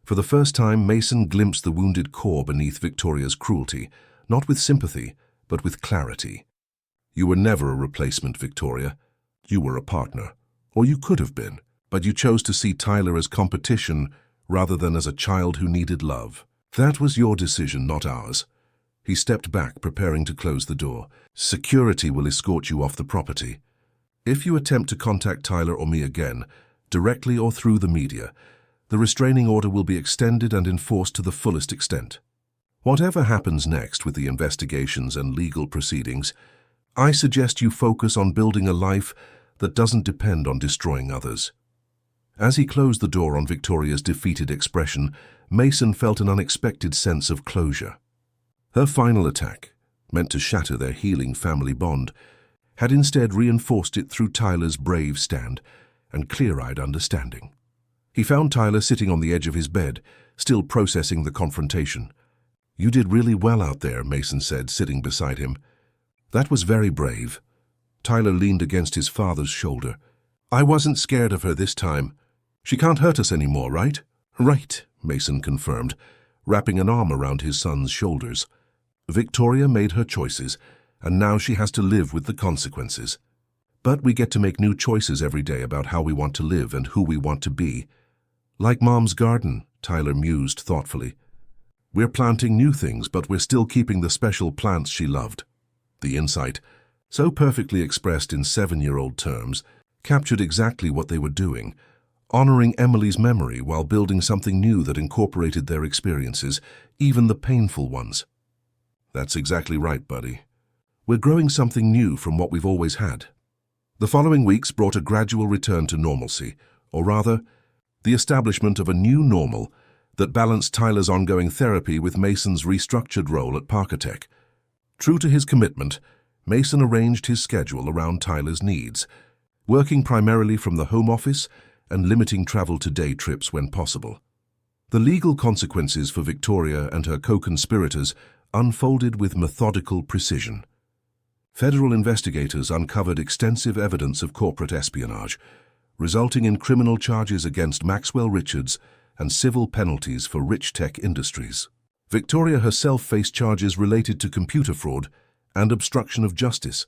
For the first time, Mason glimpsed the wounded core beneath Victoria's cruelty, not with sympathy, but with clarity. You were never a replacement, Victoria. You were a partner. Or you could have been, but you chose to see Tyler as competition rather than as a child who needed love. That was your decision, not ours. He stepped back, preparing to close the door. Security will escort you off the property. If you attempt to contact Tyler or me again, directly or through the media, the restraining order will be extended and enforced to the fullest extent. Whatever happens next with the investigations and legal proceedings, I suggest you focus on building a life that doesn't depend on destroying others. As he closed the door on Victoria's defeated expression, Mason felt an unexpected sense of closure. Her final attack, meant to shatter their healing family bond, had instead reinforced it through Tyler's brave stand and clear-eyed understanding. He found Tyler sitting on the edge of his bed, still processing the confrontation. You did really well out there, Mason said, sitting beside him. That was very brave. Tyler leaned against his father's shoulder. I wasn't scared of her this time. She can't hurt us anymore, right? Right, Mason confirmed, wrapping an arm around his son's shoulders. Victoria made her choices, and now she has to live with the consequences. But we get to make new choices every day about how we want to live and who we want to be. Like Mom's garden, Tyler mused thoughtfully. We're planting new things, but we're still keeping the special plants she loved. The insight, so perfectly expressed in 7-year-old terms, captured exactly what they were doing, honoring Emily's memory while building something new that incorporated their experiences, even the painful ones. That's exactly right, buddy. We're growing something new from what we've always had. The following weeks brought a gradual return to normalcy, or rather, the establishment of a new normal that balanced Tyler's ongoing therapy with Mason's restructured role at Parkotech. True to his commitment, Mason arranged his schedule around Tyler's needs, working primarily from the home office and limiting travel to day trips when possible. The legal consequences for Victoria and her co-conspirators unfolded with methodical precision. Federal investigators uncovered extensive evidence of corporate espionage, resulting in criminal charges against Maxwell Richards and civil penalties for rich tech industries. Victoria herself faced charges related to computer fraud and obstruction of justice,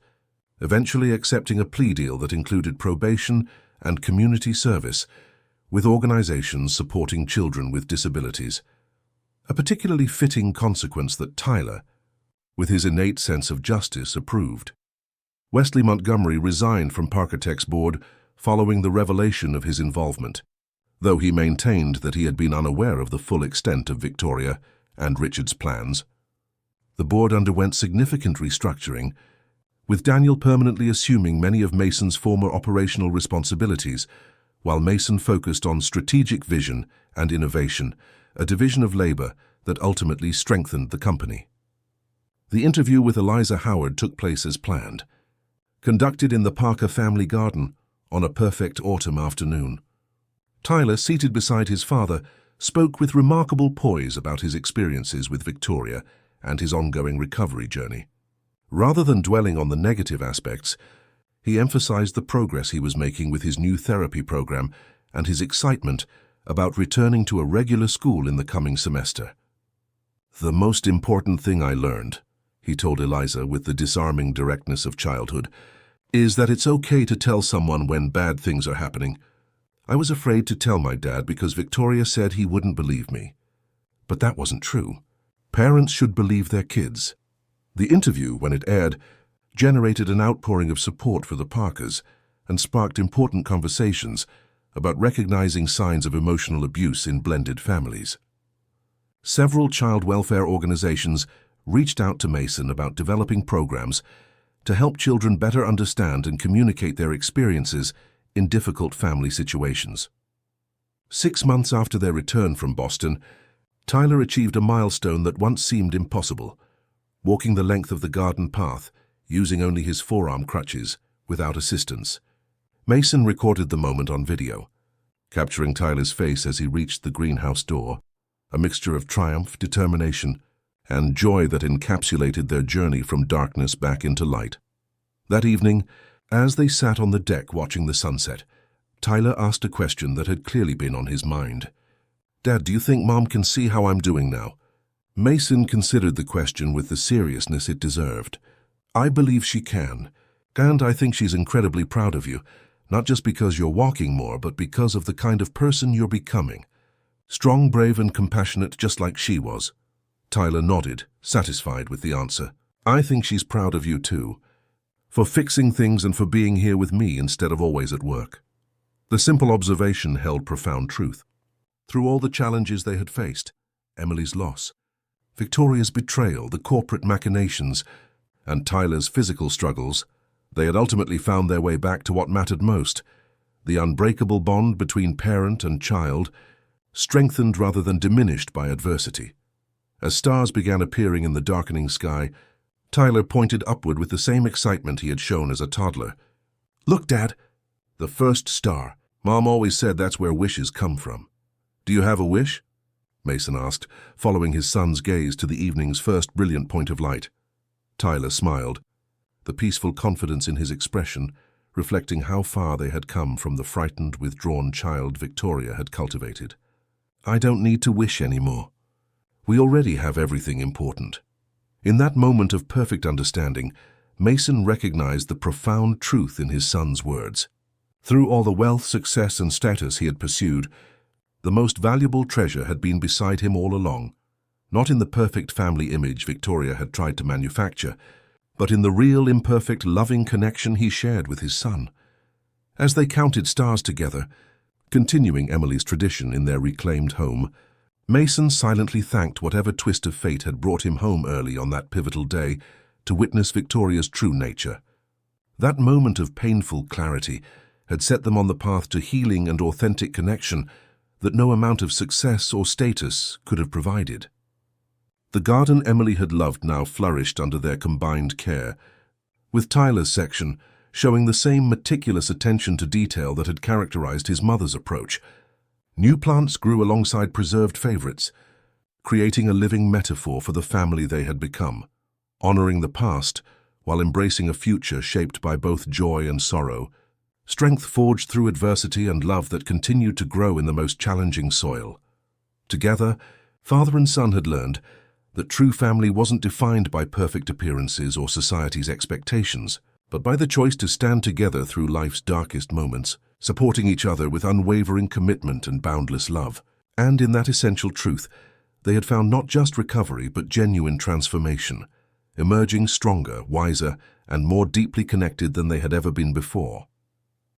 eventually accepting a plea deal that included probation and community service with organizations supporting children with disabilities, a particularly fitting consequence that Tyler, with his innate sense of justice, approved. Wesley Montgomery resigned from Parkotech's board following the revelation of his involvement, though he maintained that he had been unaware of the full extent of Victoria and Richard's plans. The board underwent significant restructuring, with Daniel permanently assuming many of Mason's former operational responsibilities, while Mason focused on strategic vision and innovation, a division of labor that ultimately strengthened the company. The interview with Eliza Howard took place as planned, conducted in the Parker family garden on a perfect autumn afternoon. Tyler, seated beside his father, spoke with remarkable poise about his experiences with Victoria and his ongoing recovery journey. Rather than dwelling on the negative aspects, he emphasized the progress he was making with his new therapy program and his excitement about returning to a regular school in the coming semester. "The most important thing I learned," he told Eliza with the disarming directness of childhood, "is that it's okay to tell someone when bad things are happening. I was afraid to tell my dad because Victoria said he wouldn't believe me. But that wasn't true. Parents should believe their kids." The interview, when it aired, generated an outpouring of support for the Parkers and sparked important conversations about recognizing signs of emotional abuse in blended families. Several child welfare organizations reached out to Mason about developing programs to help children better understand and communicate their experiences in difficult family situations. 6 months after their return from Boston, Tyler achieved a milestone that once seemed impossible, walking the length of the garden path, using only his forearm crutches, without assistance. Mason recorded the moment on video, capturing Tyler's face as he reached the greenhouse door, a mixture of triumph, determination, and joy that encapsulated their journey from darkness back into light. That evening, as they sat on the deck watching the sunset, Tyler asked a question that had clearly been on his mind. "Dad, do you think Mom can see how I'm doing now?" Mason considered the question with the seriousness it deserved. "I believe she can, and I think she's incredibly proud of you, not just because you're walking more, but because of the kind of person you're becoming. Strong, brave, and compassionate, just like she was." Tyler nodded, satisfied with the answer. "I think she's proud of you too, for fixing things and for being here with me instead of always at work." The simple observation held profound truth. Through all the challenges they had faced, Emily's loss, Victoria's betrayal, the corporate machinations, and Tyler's physical struggles, they had ultimately found their way back to what mattered most, the unbreakable bond between parent and child, strengthened rather than diminished by adversity. As stars began appearing in the darkening sky, Tyler pointed upward with the same excitement he had shown as a toddler. "Look, Dad, the first star. Mom always said that's where wishes come from." "Do you have a wish?" Mason asked, following his son's gaze to the evening's first brilliant point of light. Tyler smiled, the peaceful confidence in his expression reflecting how far they had come from the frightened, withdrawn child Victoria had cultivated. "I don't need to wish anymore. We already have everything important." In that moment of perfect understanding, Mason recognized the profound truth in his son's words. Through all the wealth, success, and status he had pursued, the most valuable treasure had been beside him all along, not in the perfect family image Victoria had tried to manufacture, but in the real, imperfect, loving connection he shared with his son. As they counted stars together, continuing Emily's tradition in their reclaimed home, Mason silently thanked whatever twist of fate had brought him home early on that pivotal day to witness Victoria's true nature. That moment of painful clarity had set them on the path to healing and authentic connection that no amount of success or status could have provided. The garden Emily had loved now flourished under their combined care, with Tyler's section showing the same meticulous attention to detail that had characterized his mother's approach. New plants grew alongside preserved favorites, creating a living metaphor for the family they had become, honoring the past while embracing a future shaped by both joy and sorrow, strength forged through adversity and love that continued to grow in the most challenging soil. Together, father and son had learned that true family wasn't defined by perfect appearances or society's expectations, but by the choice to stand together through life's darkest moments, supporting each other with unwavering commitment and boundless love. And in that essential truth, they had found not just recovery but genuine transformation, emerging stronger, wiser, and more deeply connected than they had ever been before.